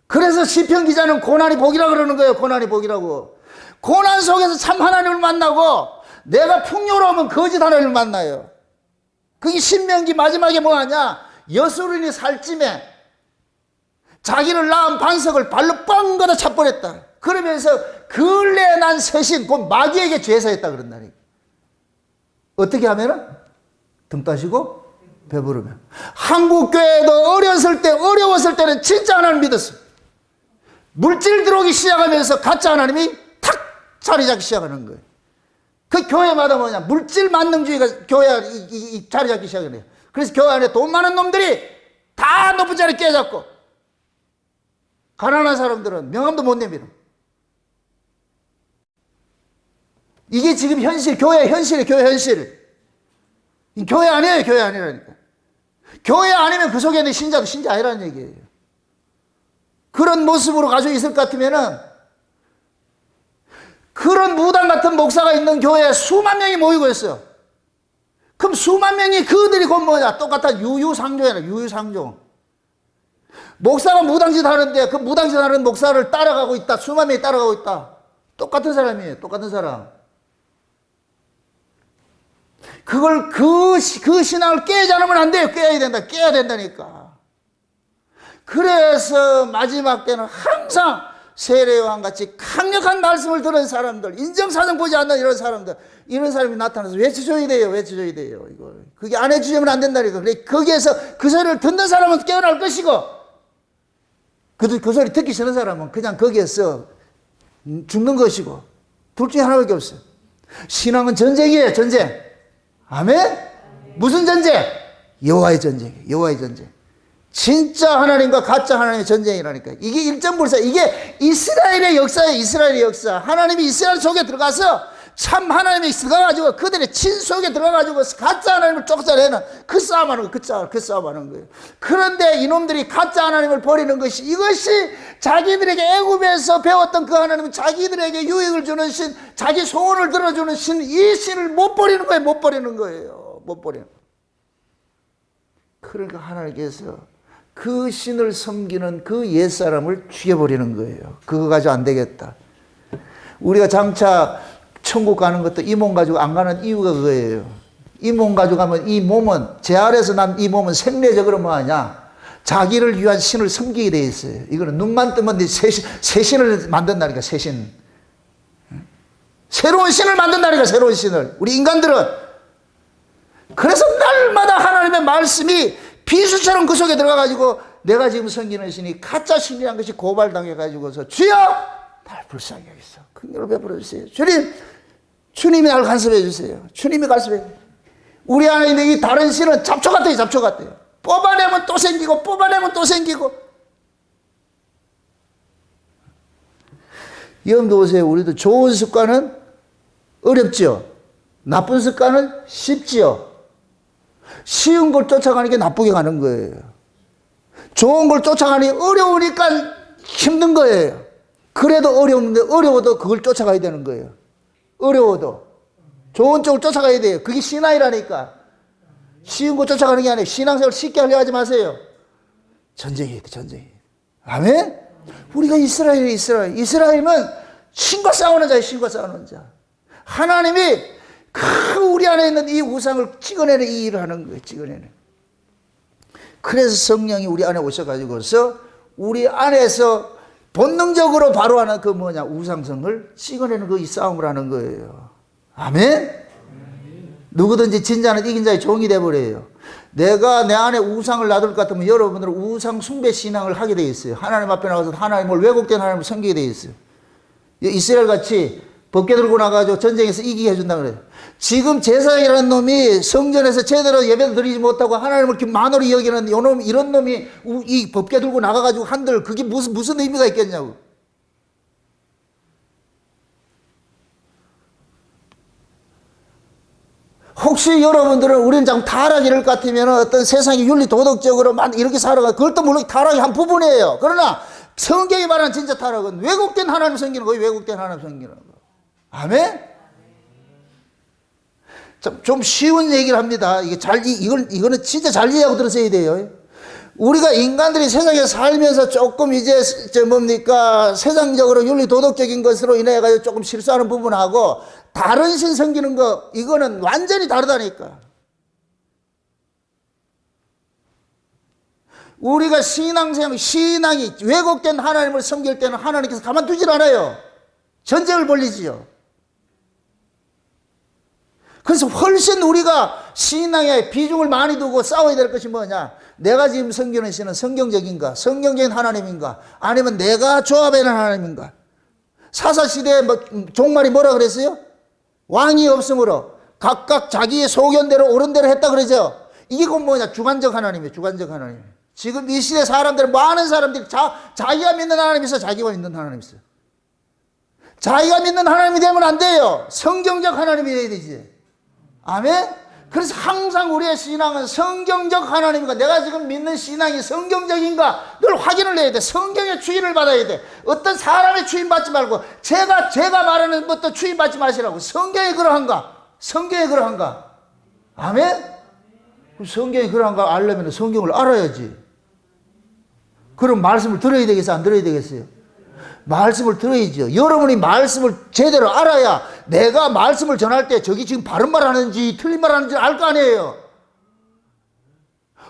그래서 시편 기자는 고난이 복이라고 그러는 거예요. 고난이 복이라고. 고난 속에서 참 하나님을 만나고 내가 풍요로우면 거짓 하나님을 만나요. 그게 신명기 마지막에 뭐하냐? 여수린이 살찜에 자기를 낳은 반석을 발로 뻥 걷어 차버렸다. 그러면서 근래에 난 새신 곧 마귀에게 제사했다 그런다니. 어떻게 하면은? 등 따시고 배부르면. 한국교회도 어려웠을 때는 진짜 하나님 믿었어. 물질 들어오기 시작하면서 가짜 하나님이 탁 자리 잡기 시작하는 거예요. 그 교회마다 뭐냐? 물질 만능주의가 교회 자리 잡기 시작해요. 그래서 교회 안에 돈 많은 놈들이 다 높은 자리에 깨잡고 가난한 사람들은 명함도 못 내밀어. 이게 지금 현실, 교회 현실이에요. 교회 현실. 교회 아니에요. 교회 아니라니까. 교회 아니면 그 속에 있는 신자도 신자 아니라는 얘기예요. 그런 모습으로 가지고 있을 것 같으면은 그런 무당 같은 목사가 있는 교회에 수만 명이 모이고 있어요. 그럼 수만 명이 그들이 곧 뭐냐? 똑같은 유유상종이라, 유유상종. 목사가 무당짓 하는데 그 무당짓 하는 목사를 따라가고 있다. 수만 명이 따라가고 있다. 똑같은 사람이에요. 똑같은 사람. 그걸 그 신앙을 깨지 않으면 안 돼요. 깨야 된다. 깨야 된다니까. 그래서 마지막 때는 항상 세례요한 같이 강력한 말씀을 들은 사람들, 인정사정 보지 않는 이런 사람들, 이런 사람이 나타나서 외쳐줘야 돼요. 외쳐줘야 돼요. 이거 그게 안 해주면 안 된다니까. 그래 거기에서 그 소리를 듣는 사람은 깨어날 것이고, 그 소리 듣기 싫은 사람은 그냥 거기에서 죽는 것이고, 둘 중에 하나밖에 없어요. 신앙은 전쟁이에요. 전쟁. 아멘? 무슨 전쟁? 여호와의 전쟁이에요. 여호와의 전쟁. 진짜 하나님과 가짜 하나님의 전쟁이라니까. 이게 일정불사. 이게 이스라엘의 역사예요. 이스라엘의 역사. 하나님이 이스라엘 속에 들어가서 참 하나님이 들어가가지고 그들의 친 속에 들어가가지고 가짜 하나님을 쫓아내는 그 싸움하는 거예요. 그 싸움하는 거예요. 그런데 이놈들이 가짜 하나님을 버리는 것이, 이것이 자기들에게 애굽에서 배웠던 그 하나님은 자기들에게 유익을 주는 신, 자기 소원을 들어주는 신, 이 신을 못 버리는 거예요. 못 버리는 거예요. 못 버리는 거예요. 그러니까 하나님께서 그 신을 섬기는 그 옛사람을 죽여버리는 거예요. 그거 가지고 안 되겠다. 우리가 장차 천국 가는 것도 이 몸 가지고 안 가는 이유가 그거예요. 이 몸 가지고 가면 이 몸은, 제 아래서 난 이 몸은 생리적으로 뭐하냐? 자기를 위한 신을 섬기게 돼 있어요. 이거는 눈만 뜨면 새 신을 만든다니까, 새 신. 새로운 신을 만든다니까, 새로운 신을. 우리 인간들은. 그래서 날마다 하나님의 말씀이 비수처럼 그 속에 들어가가지고 내가 지금 섬기는 신이 가짜 신이란 것이 고발당해가지고서 주여! 날 불쌍히 여기서 긍휼을 베풀어 주세요. 주님이 날 간섭해 주세요. 주님이 간섭해 주세요. 우리 안에 있는 이 다른 신은 잡초 같아요. 잡초 같아요. 뽑아내면 또 생기고 뽑아내면 또 생기고. 여러분도 보세요. 우리도 좋은 습관은 어렵죠. 나쁜 습관은 쉽지요. 쉬운 걸 쫓아가는 게 나쁘게 가는 거예요. 좋은 걸 쫓아가니 어려우니까 힘든 거예요. 그래도 어려운데 어려워도 그걸 쫓아가야 되는 거예요. 어려워도 좋은 쪽을 쫓아가야 돼요. 그게 신앙이라니까. 쉬운 거 쫓아가는 게 아니에요. 신앙생활 쉽게 하려 하지 마세요. 전쟁이에요. 전쟁이. 아멘? 우리가 이스라엘은 신과 싸우는 자예요. 신과 싸우는 자. 하나님이 그 우리 안에 있는 이 우상을 찍어내는 이 일을 하는 거예요. 찍어내는. 그래서 성령이 우리 안에 오셔가지고서 우리 안에서 본능적으로 바로 하는 그 뭐냐, 우상성을 찍어내는 그 이 싸움을 하는 거예요. 아멘? 누구든지 진자는 이긴 자의 종이 되어버려요. 내가 내 안에 우상을 놔둘 것 같으면 여러분들은 우상 숭배 신앙을 하게 돼 있어요. 하나님 앞에 나가서 하나님을, 왜곡된 하나님을 섬기게 돼 있어요. 이스라엘 같이 벗게 들고 나가지고 전쟁에서 이기게 해준다 그래요. 지금 제사장이라는 놈이 성전에서 제대로 예배를 드리지 못하고 하나님을 이렇게 만으로 여기는 이런 놈이 이 벗게 들고 나가가지고 한들 그게 무슨 의미가 있겠냐고. 혹시 여러분들은 우리는 참 타락 이럴 것 같으면 어떤 세상이 윤리 도덕적으로 이렇게 살아가, 그것도 물론 타락의 한 부분이에요. 그러나 성경이 말하는 진짜 타락은 왜곡된 하나님 섬기는 거예요. 왜곡된 하나님 섬기는 거. 아멘? 좀 쉬운 얘기를 합니다. 이거는 진짜 잘 이해하고 들으셔야 돼요. 우리가 인간들이 세상에 살면서 조금 이제 세상적으로 윤리 도덕적인 것으로 인해 가지고 조금 실수하는 부분하고 다른 신 섬기는 거, 이거는 완전히 다르다니까. 우리가 신앙이 왜곡된 하나님을 섬길 때는 하나님께서 가만두질 않아요. 전쟁을 벌리지요. 그래서 훨씬 우리가 신앙에 비중을 많이 두고 싸워야 될 것이 뭐냐? 내가 지금 섬기는 신은 성경적인가? 성경적인 하나님인가? 아니면 내가 조합해낸 하나님인가? 사사시대에 종말이 뭐라 그랬어요? 왕이 없으므로 각각 자기의 소견대로 옳은 대로 했다 그러죠. 이게 곧 뭐냐? 주관적 하나님이에요. 주관적 하나님. 지금 이 시대 사람들, 많은 사람들이 자기가 믿는 하나님이 있어. 자기가 믿는 하나님이 있어. 자기가 믿는 하나님이 되면 안 돼요. 성경적 하나님이 돼야 되지. 아멘? 그래서 항상 우리의 신앙은 성경적 하나님인가, 내가 지금 믿는 신앙이 성경적인가 늘 확인을 해야 돼. 성경의 주인을 받아야 돼. 어떤 사람의 주인 받지 말고 제가 말하는 것도 주인 받지 마시라고. 성경이 그러한가? 성경이 그러한가? 아멘? 성경이 그런 거 알려면 성경을 알아야지. 그럼 말씀을 들어야 되겠어요? 안 들어야 되겠어요? 말씀을 들어야죠. 여러분이 말씀을 제대로 알아야 내가 말씀을 전할 때 저기 지금 바른 말 하는지 틀린 말 하는지 알 거 아니에요.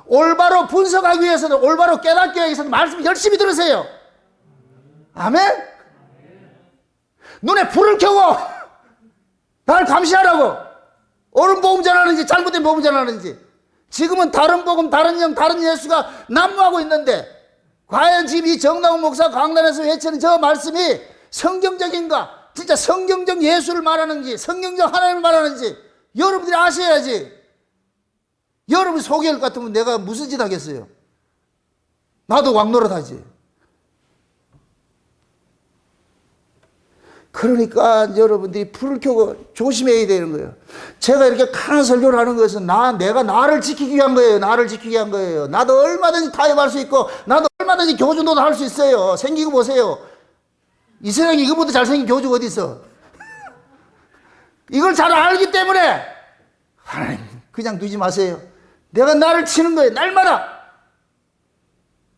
올바로 분석하기 위해서는, 올바로 깨닫기 위해서는 말씀 열심히 들으세요. 아멘? 눈에 불을 켜고 나를 감시하라고. 옳은 복음 전하는지 잘못된 복음 전하는지. 지금은 다른 복음, 다른 영, 다른 예수가 난무하고 있는데 과연 지금 이 정나훈 목사 강단에서 외치는 저 말씀이 성경적인가? 진짜 성경적 예수를 말하는지 성경적 하나님을 말하는지 여러분들이 아셔야지. 여러분이 소개할 것 같으면 내가 무슨 짓 하겠어요? 나도 왕노릇 하지. 그러니까 여러분들이 불을 켜고 조심해야 되는 거예요. 제가 이렇게 강한 설교를 하는 것은 내가 나를 지키기 위한 거예요. 나를 지키기 위한 거예요. 나도 얼마든지 타협할 수 있고 나도 얼마든지 교주노도 할 수 있어요. 생기고 보세요. 이 세상에 이거보다 잘생긴 교주가 어디 있어? 이걸 잘 알기 때문에 하나님 그냥 두지 마세요. 내가 나를 치는 거예요. 날마다.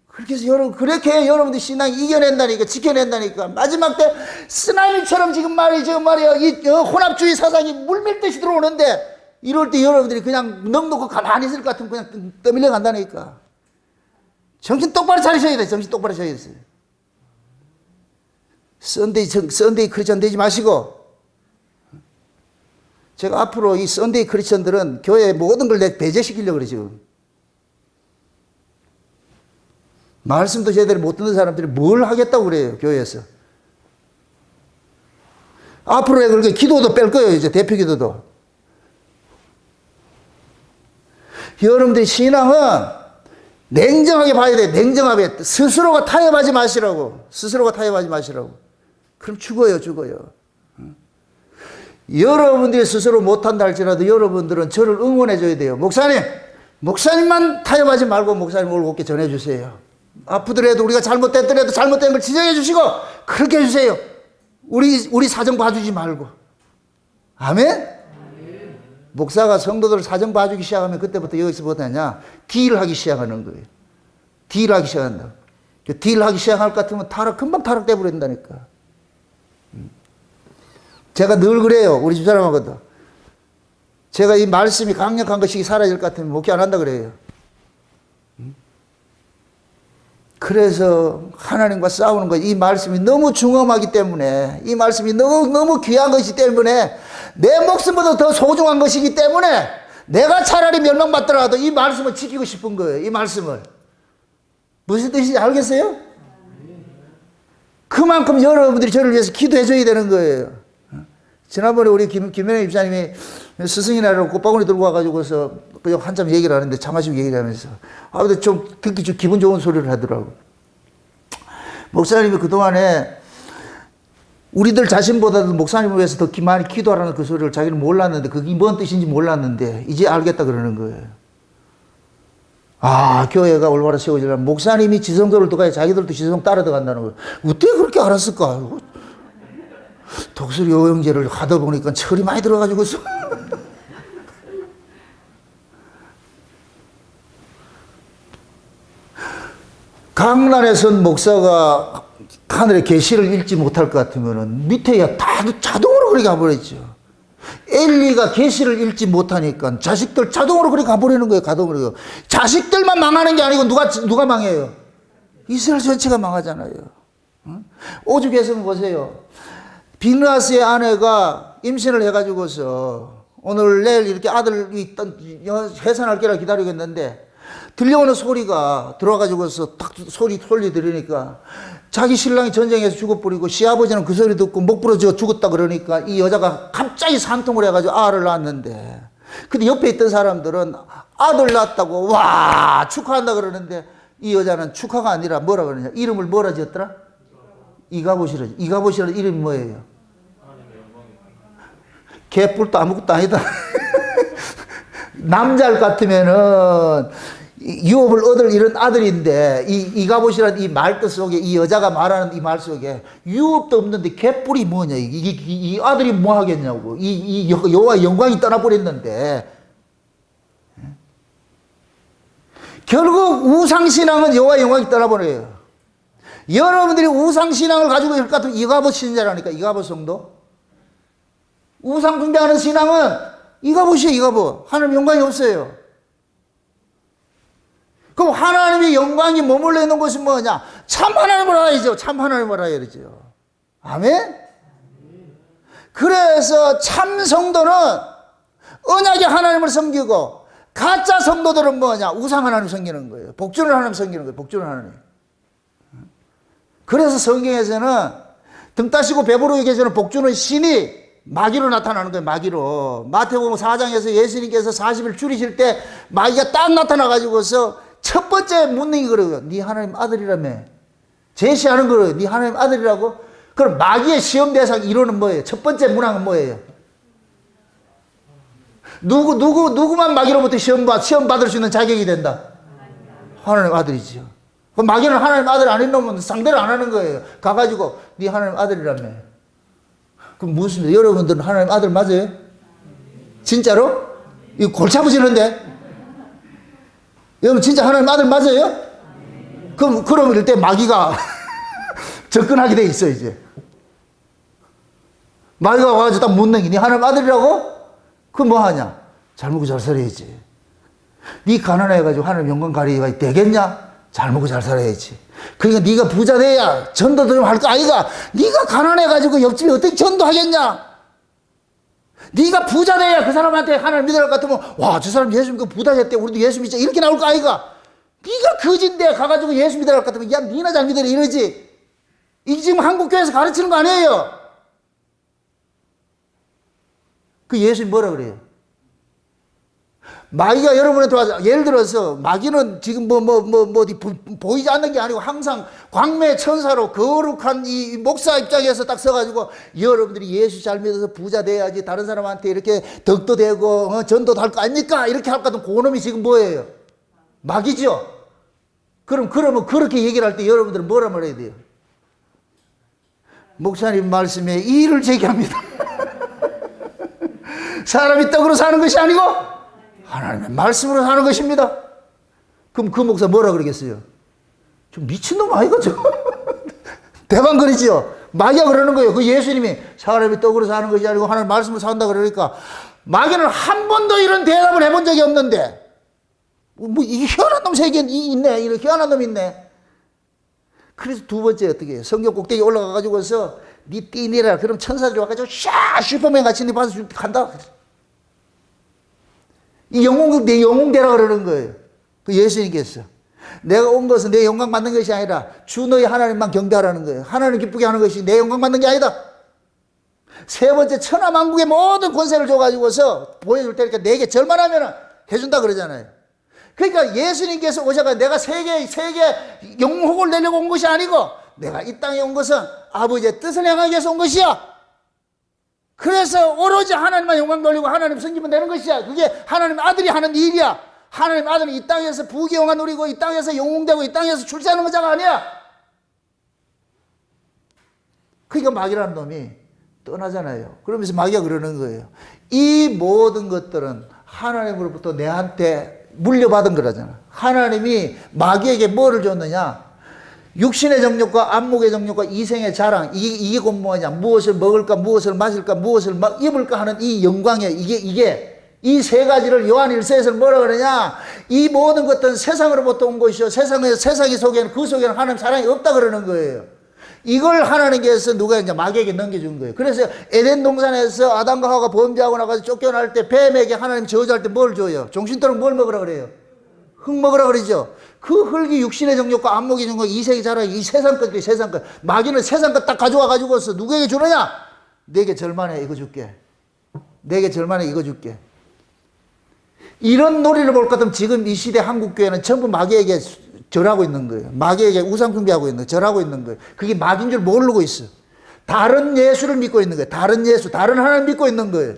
그렇게 해서 그렇게 여러분들 신앙이 이겨낸다니까, 지켜낸다니까. 마지막 때 쓰나미처럼 지금 말이야. 이 혼합주의 사상이 물밀듯이 들어오는데 이럴 때 여러분들이 그냥 넉넉히 가만히 있을 것 같으면 그냥 떠밀려 간다니까. 정신 똑바로 차리셔야 돼. 정신 똑바로 차려야 돼요. 썬데이 크리스천 되지 마시고. 제가 앞으로 이 썬데이 크리스천들은 교회의 모든 걸 내가 배제시키려고 그래, 지금. 말씀도 제대로 못 듣는 사람들이 뭘 하겠다고 그래요, 교회에서. 앞으로 내가 그렇게 기도도 뺄 거예요, 이제 대표 기도도. 여러분들이 신앙은 냉정하게 봐야 돼, 냉정하게. 스스로가 타협하지 마시라고. 스스로가 타협하지 마시라고. 그럼 죽어요. 여러분들이 스스로 못한다 할지라도 여러분들은 저를 응원해줘야 돼요. 목사님만 타협하지 말고 목사님 올곧게 전해주세요. 아프더라도 우리가 잘못됐더라도 잘못된 걸 지적해 주시고 그렇게 해주세요. 우리 사정 봐주지 말고. 아멘? 목사가 성도들 사정 봐주기 시작하면 그때부터 여기서 뭐하냐? 딜하기 시작하는 거예요. 딜하기 시작한다. 딜하기 시작할 것 같으면 금방 타락돼 버린다니까. 제가 늘 그래요. 우리 집사람하고도. 제가 이 말씀이 강력한 것이 사라질 것 같으면 목회 안 한다 그래요. 그래서 하나님과 싸우는 거, 이 말씀이 너무 중엄하기 때문에, 이 말씀이 너무 귀한 것이기 때문에, 내 목숨보다 더 소중한 것이기 때문에, 내가 차라리 멸망받더라도 이 말씀을 지키고 싶은 거예요. 이 말씀을. 무슨 뜻인지 알겠어요? 그만큼 여러분들이 저를 위해서 기도해 줘야 되는 거예요. 지난번에 우리 김현애 입사님이 스승이나라고 꽃바구니 들고 와가지고서 한참 얘기를 하는데 차마시고 얘기를 하면서 근데 좀 듣기 좀 기분 좋은 소리를 하더라고. 목사님이 그동안에 우리들 자신보다도 목사님을 위해서 더 많이 기도하라는 그 소리를 자기는 몰랐는데 그게 뭔 뜻인지 몰랐는데 이제 알겠다 그러는 거예요. 교회가 올바로 세워지려면 목사님이 지성도를 들어가야 자기들도 지성 따라 들어간다는 거예요. 어떻게 그렇게 알았을까? 독수리 오영제를 하다 보니까 철이 많이 들어가지고서 강단에 선 목사가 하늘의 계시를 읽지 못할 것 같으면은 밑에야 다 자동으로 그렇게 가버렸죠. 엘리가 계시를 읽지 못하니까 자식들 자동으로 그렇게 가버리는 거예요. 가동으로. 자식들만 망하는 게 아니고 누가 망해요? 이스라엘 전체가 망하잖아요. 오죽했으면 보세요. 비느하스의 아내가 임신을 해가지고서 오늘 내일 이렇게 아들이 해산할 기를 기다리고 있는데 들려오는 소리가 들어와가지고서 딱 소리 들으니까 자기 신랑이 전쟁에서 죽어버리고 시아버지는 그 소리 듣고 목 부러져 죽었다 그러니까 이 여자가 갑자기 산통을 해가지고 알을 낳았는데 근데 옆에 있던 사람들은 아들 낳았다고 와 축하한다 그러는데 이 여자는 축하가 아니라 뭐라 그러냐 이름을 뭐라 지었더라? 이가보시라는 이름이 뭐예요? 개뿔도 아무것도 아니다. 남자를 같으면은 유업을 얻을 이런 아들인데 이가보시라는 이 말뜻 속에 이 여자가 말하는 이 말 속에 유업도 없는데 개뿔이 뭐냐 이 아들이 뭐 하겠냐고 이 여호와 영광이 떠나버렸는데 결국 우상신앙은 여호와 영광이 떠나버려요. 여러분들이 우상신앙을 가지고 있을 것 같으면 이가봇 신자라니까. 이가봇 성도. 우상 숭배하는 신앙은 이가봇이에요. 이가봇. 하나님 영광이 없어요. 그럼 하나님의 영광이 머물러 있는 것이 뭐냐? 참 하나님을 알아야죠. 참 하나님을 알아야 되죠. 아멘? 그래서 참 성도는 언약의 하나님을 섬기고, 가짜 성도들은 뭐냐? 우상 하나님 섬기는 거예요. 복주는 하나님 섬기는 거예요. 복주는 하나님. 그래서 성경에서는 등 따시고 배부르게 계시는 복주는 신이 마귀로 나타나는 거예요. 마귀로. 마태복음 4장에서 예수님께서 40일 줄이실 때 마귀가 딱 나타나가지고서 첫 번째 묻는 게 그래요. 네 하나님 아들이라며. 제시하는 거예요. 네 하나님 아들이라고? 그럼 마귀의 시험 대상 1호는 뭐예요? 첫 번째 문항은 뭐예요? 누구만 마귀로부터 시험 받을 수 있는 자격이 된다? 하나님 아들이지요. 그럼 마귀는 하나님 아들 아닌 놈은 상대를 안 하는 거예요. 가가지고 네 하나님 아들이라며. 그럼 무슨, 여러분들은 하나님 아들 맞아요? 진짜로? 이거 골치 아프시는데? 여러분 진짜 하나님 아들 맞아요? 그럼 이럴 때 마귀가 접근하게 돼 있어. 이제 마귀가 와가지고 딱 묻는 게 네 하나님 아들이라고? 그럼 뭐 하냐? 잘 먹고 잘 살아야지. 네 가난해가지고 하나님 영광 가리기가 되겠냐? 잘 먹고 잘 살아야지. 그러니까 네가 부자 돼야 전도도 좀 할 거 아이가? 네가 가난해가지고 옆집에 어떻게 전도하겠냐? 네가 부자 돼야 그 사람한테 하나님 믿으라고 같으면, 와, 저 사람 예수 믿고 부자 됐대, 우리도 예수 믿자, 이렇게 나올 거 아이가? 네가 거진데 가가지고 예수 믿으라고 같으면, 야, 니나 잘 믿으라 이러지. 이게 지금 한국교회에서 가르치는 거 아니에요. 그 예수님 뭐라 그래요? 마귀가 여러분한테 와서, 예를 들어서 마귀는 지금 어디 보이지 않는 게 아니고 항상 광매 천사로 거룩한 이 목사 입장에서 딱 서가지고, 여러분들이 예수 잘 믿어서 부자 돼야지 다른 사람한테 이렇게 덕도 되고 전도도 할 거 아닙니까? 이렇게 할 것 같은 그놈이 지금 뭐예요? 마귀죠. 그러면 그렇게 얘기를 할 때 여러분들은 뭐라 말해야 돼요? 목사님 말씀에 이의를 제기합니다. 사람이 떡으로 사는 것이 아니고 하나님의 말씀으로 사는 것입니다. 그럼 그 목사 뭐라 그러겠어요? 좀 미친놈 아이가 저? 대방거리지요. 마귀가 그러는 거예요. 그 예수님이 사람이 떡으로 사는 것이 아니고 하나님 말씀으로 산다 그러니까, 마귀는 한 번도 이런 대답을 해본 적이 없는데, 이 희한한 놈 세계에 있네. 이런 희한한 놈 있네. 그래서 두 번째 어떻게 해요? 성경 꼭대기 올라가가지고서 니 뛰내라. 그럼 천사들이 와가지고 슈퍼맨 같이 니 봐서 간다. 이 내 영웅되라 그러는 거예요. 그 예수님께서. 내가 온 것은 내 영광 받는 것이 아니라 주 너희 하나님만 경배하라는 거예요. 하나님 기쁘게 하는 것이 내 영광 받는 게 아니다. 세 번째, 천하만국의 모든 권세를 줘가지고서 보여줄 테니까 내게 절만하면 해준다 그러잖아요. 그러니까 예수님께서 오셔가 내가 세계 영혼을 내려고 온 것이 아니고, 내가 이 땅에 온 것은 아버지의 뜻을 행하기 위해서 온 것이야. 그래서 오로지 하나님만 영광 돌리고 하나님 섬기면 되는 것이야. 그게 하나님 아들이 하는 일이야. 하나님 아들은 이 땅에서 부귀영화 누리고 이 땅에서 영웅되고 이 땅에서 출세하는 것자가 아니야. 그러니까 마귀라는 놈이 떠나잖아요. 그러면서 마귀가 그러는 거예요. 이 모든 것들은 하나님으로부터 내한테 물려받은 거라잖아. 하나님이 마귀에게 뭐를 줬느냐? 육신의 정욕과 안목의 정욕과 이생의 자랑, 이게 곧 뭐냐? 무엇을 먹을까, 무엇을 마실까, 무엇을 입을까 하는 이 영광에, 이게 이 세 가지를 요한 1서에서 뭐라 그러냐? 이 모든 것들은 세상으로부터 온 것이요, 세상이 속에는, 그 속에는 하나님 사랑이 없다 그러는 거예요. 이걸 하나님께서 누가 이제 마귀에게 넘겨준 거예요. 그래서 에덴 동산에서 아담과 하와가 범죄하고 나가서 쫓겨날 때 뱀에게 하나님 저주할 때 뭘 줘요? 정신토록 뭘 먹으라 그래요? 흙 먹으라 그러죠. 그 흙이 육신의 정욕과 안목의 정욕, 이색의 자랑, 이 세상 것들이 세상 것. 마귀는 세상 것 딱 가져와 가지고서 누구에게 주느냐? 내게 절만해, 이거 줄게. 내게 절만해, 이거 줄게. 이런 놀이를 볼 것 같으면 지금 이 시대 한국교회는 전부 마귀에게 절하고 있는 거예요. 마귀에게 우상 숭배하고 있는 거예요. 절하고 있는 거예요. 그게 마귀인 줄 모르고 있어. 다른 예수를 믿고 있는 거예요. 다른 예수, 다른 하나님 믿고 있는 거예요.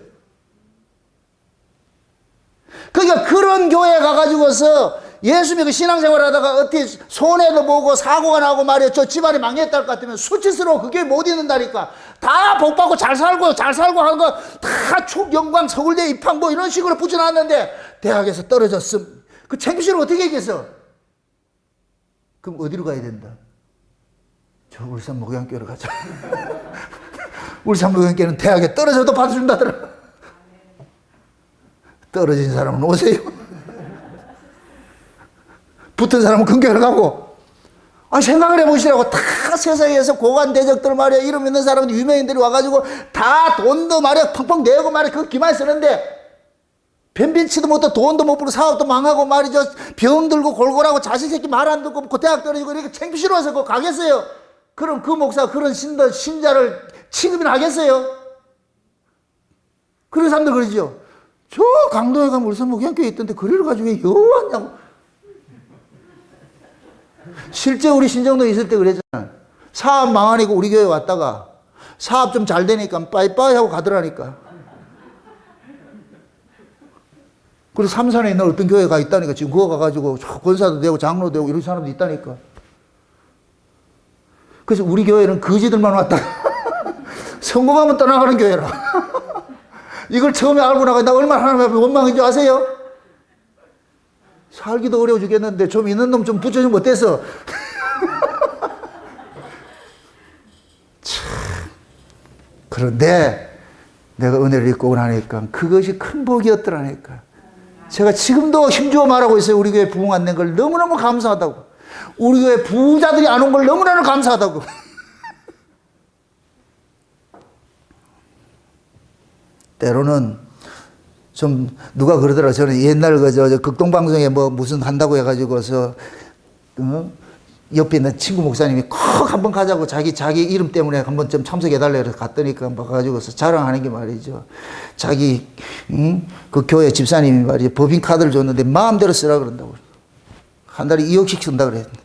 그러니까 그런 교회에 가가지고서 예수 믿고 신앙생활 하다가 어떻게 손해도 보고 사고가 나고 말이야. 저 집안이 망했다 할 것 같으면 수치스러워. 그게 못 있는다니까. 다 복받고 잘 살고 하는 거 다 축영광 서울대 입학 뭐 이런 식으로 붙여놨는데 대학에서 떨어졌음. 그 창피시를 어떻게 했겠어? 그럼 어디로 가야 된다? 저 울산 목양교로 가자. 울산 목양교는 대학에 떨어져도 받아준다더라. 떨어진 사람은 오세요. 붙은 사람은 근교로 가고. 아, 생각을 해보시라고. 다 세상에서 고관 대적들 말이야, 이름 있는 사람들, 유명인들이 와가지고 다 돈도 말이야, 펑펑 내고 말이야, 그 기만 쓰는데, 변변치도 못하고 돈도 못 벌고 사업도 망하고 말이죠. 병 들고 골골하고 자식 새끼 말 안 듣고 그 대학 떨어지고 이렇게 창피스러워서 그거 가겠어요? 그럼 그 목사 그런 신자를 취급이나 하겠어요? 그런 사람들 그러죠. 저 강동에 가면 울산 목양교에 있던데 거리를 가지고 왜 여기 왔냐고. 실제 우리 신정동에 있을 때 그랬잖아. 사업 망하니까 우리 교회 왔다가 사업 좀 잘 되니까 빠이빠이 하고 가더라니까. 그리고 삼산에 있는 어떤 교회가 있다니까. 지금 그거 가가지고 권사도 되고 장로도 되고 이런 사람도 있다니까. 그래서 우리 교회는 거지들만 왔다가 성공하면 떠나가는 교회라. 이걸 처음에 알고 나가 나 얼마나 하나님 앞에 원망인 줄 아세요? 살기도 어려워 죽겠는데 좀 있는 놈 좀 붙여주면 어때서? 참. 그런데 내가 은혜를 입고 나니까 그것이 큰 복이었더라니까. 제가 지금도 힘주어 말하고 있어요. 우리 교회 부흥 안 된 걸 너무너무 감사하다고. 우리 교회 부자들이 안 온 걸 너무너무 감사하다고. 때로는 좀 누가 그러더라. 저는 옛날 저 극동방송에 뭐 무슨 한다고 해가지고서 옆에 있는 친구 목사님이 꼭 한번 가자고 자기 이름 때문에 한번 좀 참석해달라 해서 갔더니까 막 가지고서 자랑하는 게 말이죠. 자기 그 교회 집사님이 말이죠. 법인 카드를 줬는데 마음대로 쓰라 그런다고. 한 달에 2억씩 쓴다 그랬는데.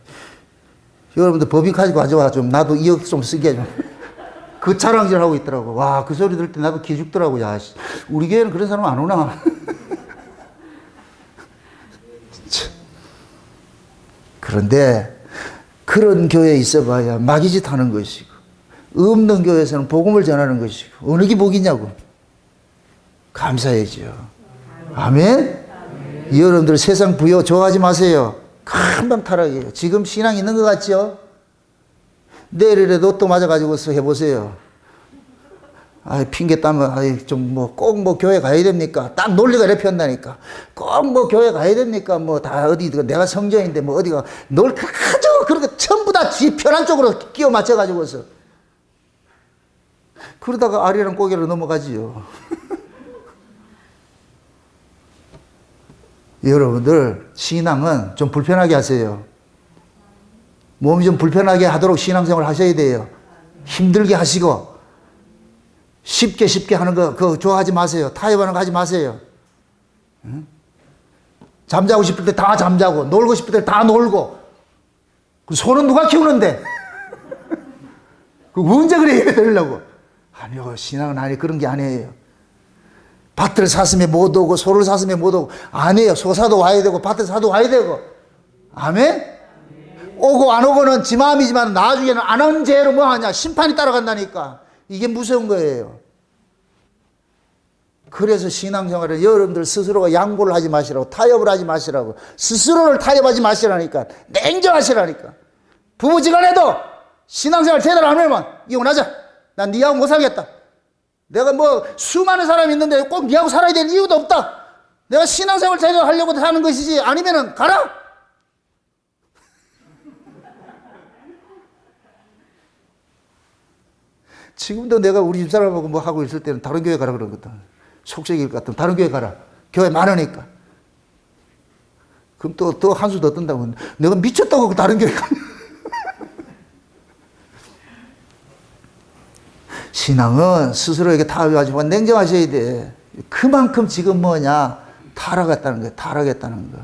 여러분들 법인 카드 가져와 좀 나도 2억 좀 쓰게 좀. 그 자랑질 하고 있더라고. 와, 그 소리 들을 때 나도 기죽더라고. 야, 우리 교회는 그런 사람 안 오나. 그런데 그런 교회에 있어봐야 마귀짓 하는 것이고, 없는 교회에서는 복음을 전하는 것이고, 어느 게 복이냐고. 감사해죠. 아멘? 여러분들 세상 부여 좋아하지 마세요. 금방 타락이에요. 지금 신앙 있는 것 같죠? 내일이라도 또 맞아가지고서 해보세요. 아, 핑계 따면, 아이, 좀 꼭 교회 가야 됩니까? 딱 논리가 이렇게 한다니까. 꼭 교회 가야 됩니까? 다 어디, 내가 성전인데 어디가, 널 가지고 그렇게 전부 다 지 편한 쪽으로 끼워 맞춰가지고서. 그러다가 아리랑 고개로 넘어가지요. 여러분들, 신앙은 좀 불편하게 하세요. 몸이 좀 불편하게 하도록 신앙생활 하셔야 돼요. 힘들게 하시고, 쉽게 하는 거, 그거 좋아하지 마세요. 타협하는 거 하지 마세요. 응? 잠자고 싶을 때 다 잠자고, 놀고 싶을 때 다 놀고, 그 소는 누가 키우는데? 그 언제 그래 예배 드리려고? 아니요, 신앙은 아니, 그런 게 아니에요. 밭을 샀으면 못 오고, 소를 샀으면 못 오고, 아니에요. 소사도 와야 되고, 밭을 사도 와야 되고. 아멘? 오고 안 오고는 지 마음이지만 나중에는 안 한 죄로 뭐 하냐? 심판이 따라간다니까. 이게 무서운 거예요. 그래서 신앙생활을 여러분들 스스로가 양보를 하지 마시라고, 타협을 하지 마시라고, 스스로를 타협하지 마시라니까, 냉정하시라니까. 부부지간에도 신앙생활 제대로 안 하면 이혼하자. 난 니하고 못 살겠다. 내가 수많은 사람이 있는데 꼭 니하고 살아야 될 이유도 없다. 내가 신앙생활 제대로 하려고 사는 것이지 아니면은 가라. 지금도 내가 우리 집사람하고 하고 있을 때는 다른 교회 가라 그러거든. 속색일 것 같으면 다른 교회 가라. 교회 많으니까. 그럼 또 한 수 더 뜬다고. 내가 미쳤다고 다른 교회 가. 신앙은 스스로에게 타협하지만 냉정하셔야 돼. 그만큼 지금 타락했다는 거예요. 타락했다는 거.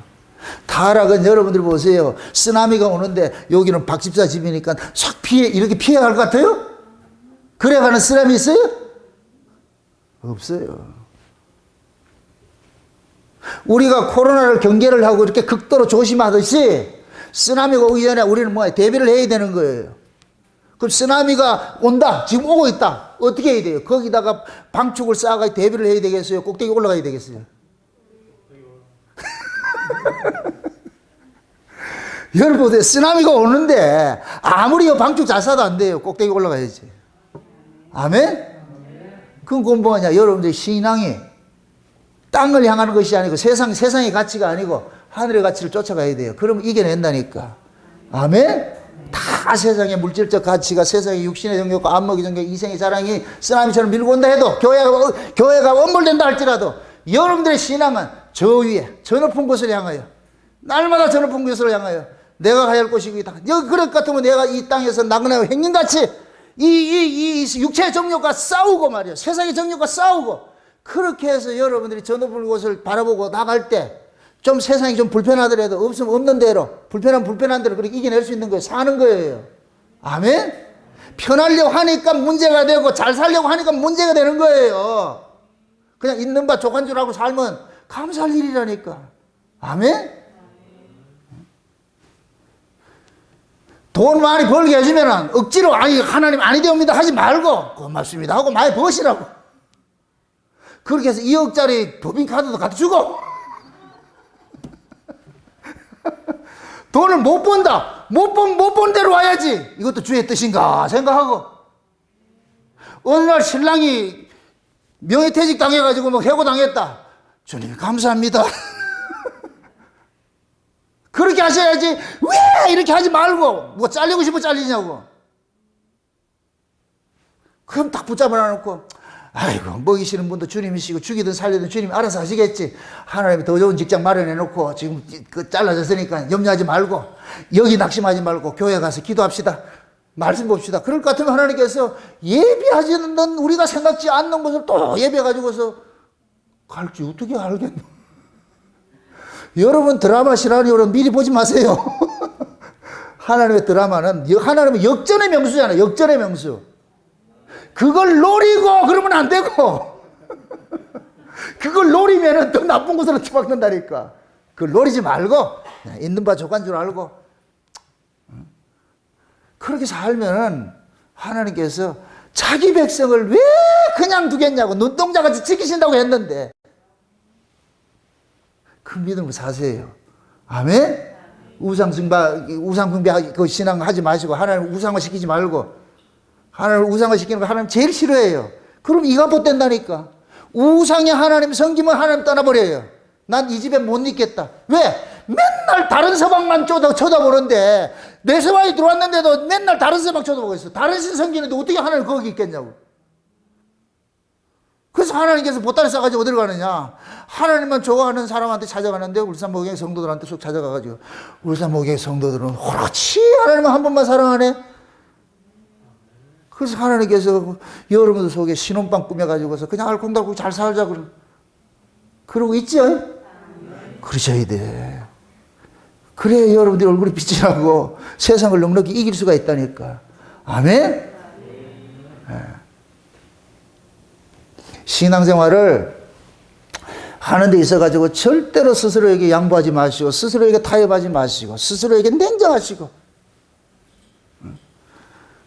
타락은 여러분들 보세요. 쓰나미가 오는데 여기는 박 집사 집이니까 싹 이렇게 피해갈 것 같아요? 그래 가는 쓰나미 있어요? 없어요. 우리가 코로나를 경계를 하고 이렇게 극도로 조심하듯이 쓰나미가 오기 전에 우리는 대비를 해야 되는 거예요. 그럼 쓰나미가 온다. 지금 오고 있다. 어떻게 해야 돼요? 거기다가 방축을 쌓아가 대비를 해야 되겠어요? 꼭대기 올라가야 되겠어요? 여러분, 쓰나미가 오는데 아무리 방축 잘 싸도 안 돼요. 꼭대기 올라가야지. 아멘? 그건 뭐냐? 여러분들 신앙이 땅을 향하는 것이 아니고 세상의 가치가 아니고 하늘의 가치를 쫓아가야 돼요. 그러면 이겨낸다니까. 아멘? 다 세상의 물질적 가치가 세상의 육신의 정욕과 안목의 정욕, 이생의 자랑이 쓰나미처럼 밀고 온다 해도 교회가 엄물된다 할지라도 여러분들의 신앙은 저 위에 저 높은 곳을 향하여 날마다 저 높은 곳을 향하여 내가 가야 할 곳이고 있다. 여기 그럴 것 같으면 내가 이 땅에서 나그네와 행인같이 이 육체의 정욕과 싸우고 말이야. 세상의 정욕과 싸우고 그렇게 해서 여러분들이 저 높은 곳을 바라보고 나갈 때 좀 세상이 좀 불편하더라도 없으면 없는 대로 불편한 대로 그렇게 이겨낼 수 있는 거예요. 사는 거예요. 아멘? 편하려고 하니까 문제가 되고 잘 살려고 하니까 문제가 되는 거예요. 그냥 있는 바 족한 줄 알고 살면 감사할 일이라니까. 아멘? 돈 많이 벌게 해주면 억지로 아니 하나님 아니 되옵니다 하지 말고 고맙습니다 하고 많이 버시라고. 그렇게 해서 2억짜리 법인카드도 갖다 주고 돈을 못 번다. 못 본 대로 와야지. 이것도 주의 뜻인가 생각하고. 어느 날 신랑이 명예퇴직 당해가지고 뭐 해고당했다. 주님 감사합니다. 그렇게 하셔야지. 왜 이렇게 하지 말고 뭐 잘리고 싶어 잘리냐고. 그럼 딱 붙잡아 놓고 아이고 먹이시는 분도 주님이시고 죽이든 살리든 주님이 알아서 하시겠지. 하나님이 더 좋은 직장 마련해 놓고 지금 그 잘라졌으니까 염려하지 말고 여기 낙심하지 말고 교회 가서 기도합시다. 말씀 봅시다. 그럴 것 같으면 하나님께서 예비하지는 우리가 생각지 않는 것을 또 예비해 가지고서 갈지 어떻게 알겠노. 여러분 드라마 싫어하는 여러분 미리 보지 마세요. 하나님의 드라마는 하나님은 역전의 명수잖아요. 역전의 명수. 그걸 노리고 그러면 안 되고 그걸 노리면은 더 나쁜 곳으로 처박는다니까. 그걸 노리지 말고 있는 바 족한 줄 알고 그렇게 살면은 하나님께서 자기 백성을 왜 그냥 두겠냐고 눈동자같이 지키신다고 했는데 그 믿음으로 사세요. 아멘? 우상숭배 그 신앙 하지 마시고 하나님 우상화 시키지 말고. 하나님을 우상화 시키는 거 하나님 제일 싫어해요. 그럼 이가 못된다니까. 우상의 하나님 섬기면 하나님 떠나버려요. 난 이 집에 못 있겠다. 왜? 맨날 다른 서방만 쳐다보는데 내 서방이 들어왔는데도 맨날 다른 서방 쳐다보고 있어. 다른 신 섬기는데 어떻게 하나님 거기 있겠냐고. 그래서 하나님께서 보따리 싸가지고 어디로 가느냐. 하나님만 좋아하는 사람한테 찾아가는데 울산 목양의 성도들한테 쑥 찾아가가지고 울산 목양의 성도들은 그렇지 하나님은 한 번만 사랑하네. 그래서 하나님께서 여러분들 속에 신혼방 꾸며가지고서 그냥 알콩달콩 잘 살자 그러고 있죠? 그러셔야 돼. 그래야 여러분들 얼굴이 빛이 나고 세상을 넉넉히 이길 수가 있다니까. 아멘? 네. 신앙생활을 하는 데 있어가지고 절대로 스스로에게 양보하지 마시고 스스로에게 타협하지 마시고 스스로에게 냉정하시고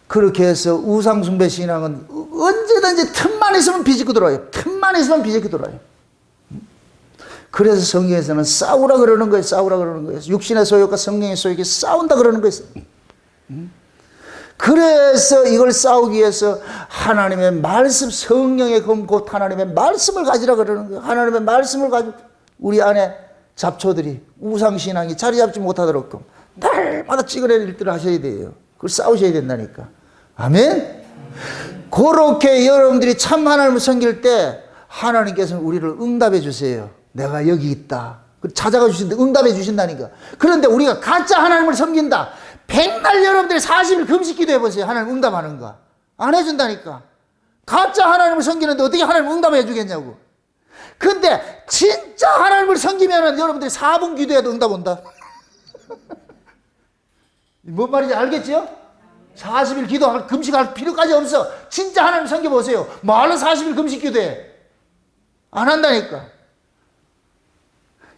그렇게 해서 우상숭배 신앙은 언제든지 틈만 있으면 비집고 들어와요. 틈만 있으면 비집고 들어와요. 그래서 성경에서는 싸우라 그러는 거예요. 싸우라 그러는 거예요. 육신의 소욕과 성령의 소욕이 싸운다 그러는 거예요. 그래서 이걸 싸우기 위해서 하나님의 말씀, 성령의 검 곧 하나님의 말씀을 가지라 그러는 거예요. 하나님의 말씀을 가지고 우리 안에 잡초들이 우상신앙이 자리 잡지 못하도록 날마다 찍어낼 일들을 하셔야 돼요. 그걸 싸우셔야 된다니까. 아멘? 그렇게 여러분들이 참 하나님을 섬길 때 하나님께서는 우리를 응답해 주세요. 내가 여기 있다. 찾아가 주신다. 응답해 주신다니까. 그런데 우리가 가짜 하나님을 섬긴다. 백날 여러분들이 40일 금식 기도해 보세요. 하나님 응답하는 거. 안 해준다니까. 가짜 하나님을 섬기는데 어떻게 하나님 응답해 주겠냐고. 근데 진짜 하나님을 섬기면 여러분들이 4분 기도해도 응답 온다. 뭔 말인지 알겠죠? 40일 기도, 금식할 필요까지 없어. 진짜 하나님 섬겨보세요. 말로 40일 금식 기도해. 안 한다니까.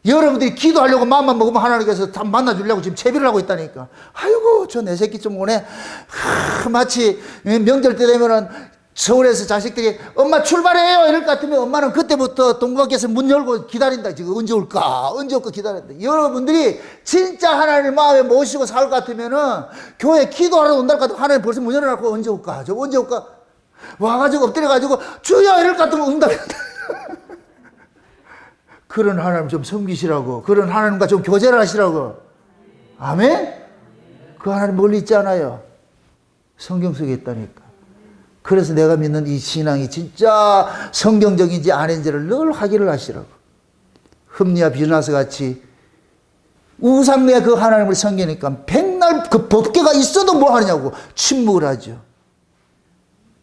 여러분들이 기도하려고 마음만 먹으면 하나님께서 다 만나주려고 지금 채비를 하고 있다니까. 아이고, 저 내 새끼 좀 오네. 마치 명절 때 되면은 서울에서 자식들이 엄마 출발해요 이럴 것 같으면 엄마는 그때부터 동부밖에서 문 열고 기다린다. 지금 언제 올까 기다린다. 여러분들이 진짜 하나님을 마음에 모시고 살 것 같으면은 교회 기도하러 온다 할 것 같으면 하나님 벌써 문 열어놓고 언제 올까 와가지고 엎드려가지고 주여 이럴 것 같으면 응답한다. 그런 하나님 좀 섬기시라고, 그런 하나님과 좀 교제를 하시라고. 아멘? 그 하나님 멀리 있지 않아요. 성경 속에 있다니까. 그래서 내가 믿는 이 신앙이 진짜 성경적인지 아닌지를 늘 확인을 하시라고. 흠리와 비나스 같이 우상의 그 하나님을 섬기니까 백날 그 법궤가 있어도 뭐 하느냐고 침묵을 하죠.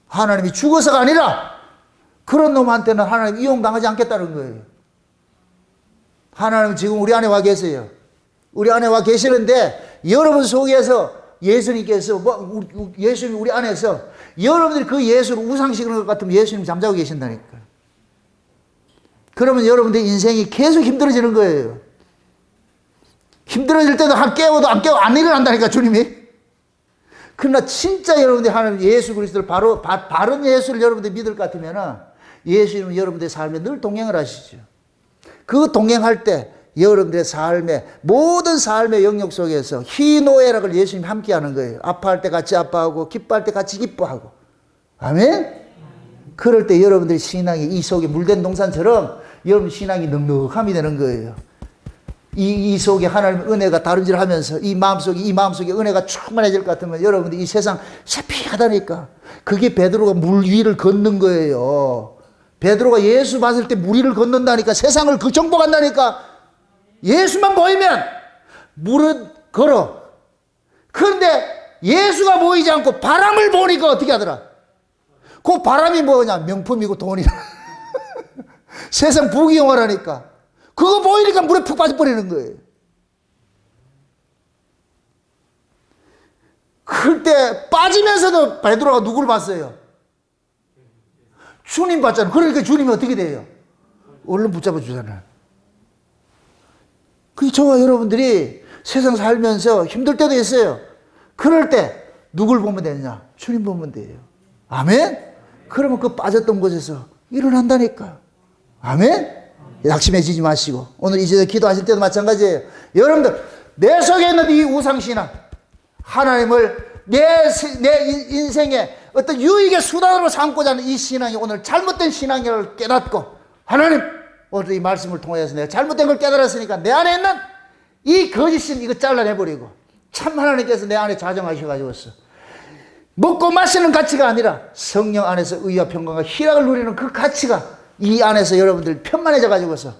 하나님이 죽어서가 아니라 그런 놈한테는 하나님 이용당하지 않겠다는 거예요. 하나님은 지금 우리 안에 와 계세요. 우리 안에 와 계시는데 여러분 속에서 예수님께서 예수님이 우리 안에서 여러분들이 그 예수를 우상시키는 것 같으면 예수님 잠자고 계신다니까. 그러면 여러분들 인생이 계속 힘들어지는 거예요. 힘들어질 때도 깨워도 안 깨워 안 일어난다니까 주님이. 그러나 진짜 여러분들이 하나님 예수 그리스도를 바른 예수를 여러분들이 믿을 것 같으면은 예수님은 여러분들의 삶에 늘 동행을 하시죠. 그 동행할 때 여러분들의 삶에 모든 삶의 영역 속에서 희노애락을 예수님이 함께 하는 거예요. 아파할 때 같이 아파하고 기뻐할 때 같이 기뻐하고. 아멘? 그럴 때 여러분들의 신앙이 이 속에 물된 동산처럼 여러분 신앙이 넉넉함이 되는 거예요. 이 속에 하나님의 은혜가 다름질하면서 이 마음속에 은혜가 충만해질 것 같으면 여러분들 이 세상 샤피하다니까. 그게 베드로가 물 위를 걷는 거예요. 베드로가 예수 봤을 때 물 위를 걷는다니까. 세상을 그 정복한다니까. 예수만 보이면 물은 걸어. 그런데 예수가 보이지 않고 바람을 보니까 어떻게 하더라? 그 바람이 뭐냐? 명품이고 돈이라. 세상 부귀영화라니까. 그거 보이니까 물에 푹 빠져버리는 거예요. 그때 빠지면서도 베드로가 누구를 봤어요? 주님 봤잖아요. 그러니까 주님이 어떻게 돼요? 얼른 붙잡아 주잖아요. 그 저와 여러분들이 세상 살면서 힘들 때도 있어요. 그럴 때 누굴 보면 되느냐? 주님 보면 돼요. 아멘? 그러면 그 빠졌던 곳에서 일어난다니까. 아멘? 낙심해지지 마시고 오늘 이제 기도하실 때도 마찬가지예요. 여러분들 내 속에 있는 이 우상신앙 하나님을 내 인생의 어떤 유익의 수단으로 삼고자 하는 이 신앙이 오늘 잘못된 신앙을 깨닫고 하나님 오늘 이 말씀을 통해서 내가 잘못된 걸 깨달았으니까 내 안에 있는 이 거짓신 이거 잘라내버리고 참 하나님께서 내 안에 자정하셔가지고서 먹고 마시는 가치가 아니라 성령 안에서 의와 평강과 희락을 누리는 그 가치가 이 안에서 여러분들 편만해져 가지고서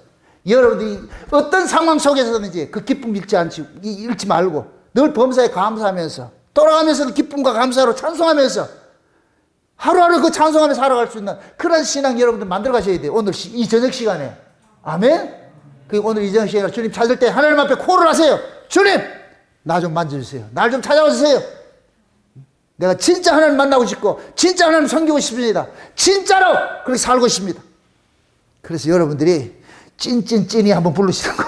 여러분들이 어떤 상황 속에서든지 그 기쁨 잃지 말고 늘 범사에 감사하면서 돌아가면서도 기쁨과 감사로 찬송하면서 하루하루 그 찬송하면서 살아갈 수 있는 그런 신앙 여러분들 만들어 가셔야 돼요. 오늘 이 저녁 시간에. 아멘? 오늘 이 저녁 시간에 주님 찾을 때 하나님 앞에 코를 하세요. 주님! 나 좀 만져주세요. 날 좀 찾아와 주세요. 내가 진짜 하나님 만나고 싶고 진짜 하나님 섬기고 싶습니다. 진짜로 그렇게 살고 싶습니다. 그래서 여러분들이 찐이 한번 부르시는 거.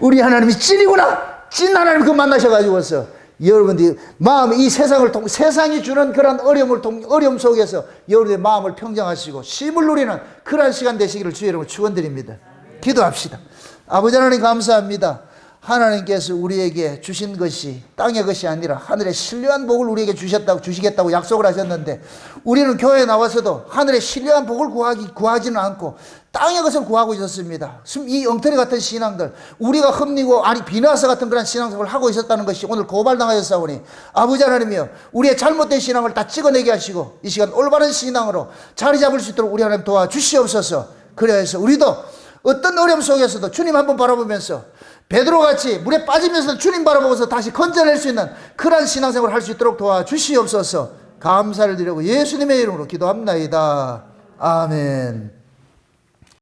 우리 하나님이 찐이구나. 찐 하나님 그 만나셔가지고서 여러분들이 마음 이 세상이 주는 그런 어려움 속에서 여러분의 마음을 평정하시고 쉼을 누리는 그러한 시간 되시기를 주의 이름으로 축원드립니다. 기도합시다. 아버지 하나님 감사합니다. 하나님께서 우리에게 주신 것이 땅의 것이 아니라 하늘의 신령한 복을 우리에게 주시겠다고 약속을 하셨는데 우리는 교회에 나와서도 하늘의 신령한 복을 구하지는 않고 땅의 것을 구하고 있었습니다. 이 엉터리 같은 신앙들, 우리가 흠리고 비나스 같은 그런 신앙생활을 하고 있었다는 것이 오늘 고발당하였사오니 아버지 하나님이여 우리의 잘못된 신앙을 다 찍어내게 하시고 이 시간 올바른 신앙으로 자리 잡을 수 있도록 우리 하나님 도와주시옵소서. 그래서 우리도 어떤 어려움 속에서도 주님 한번 바라보면서 베드로같이 물에 빠지면서 주님 바라보면서 다시 건져낼 수 있는 그런 신앙생활을 할 수 있도록 도와주시옵소서. 감사를 드리고 예수님의 이름으로 기도합나이다. 아멘.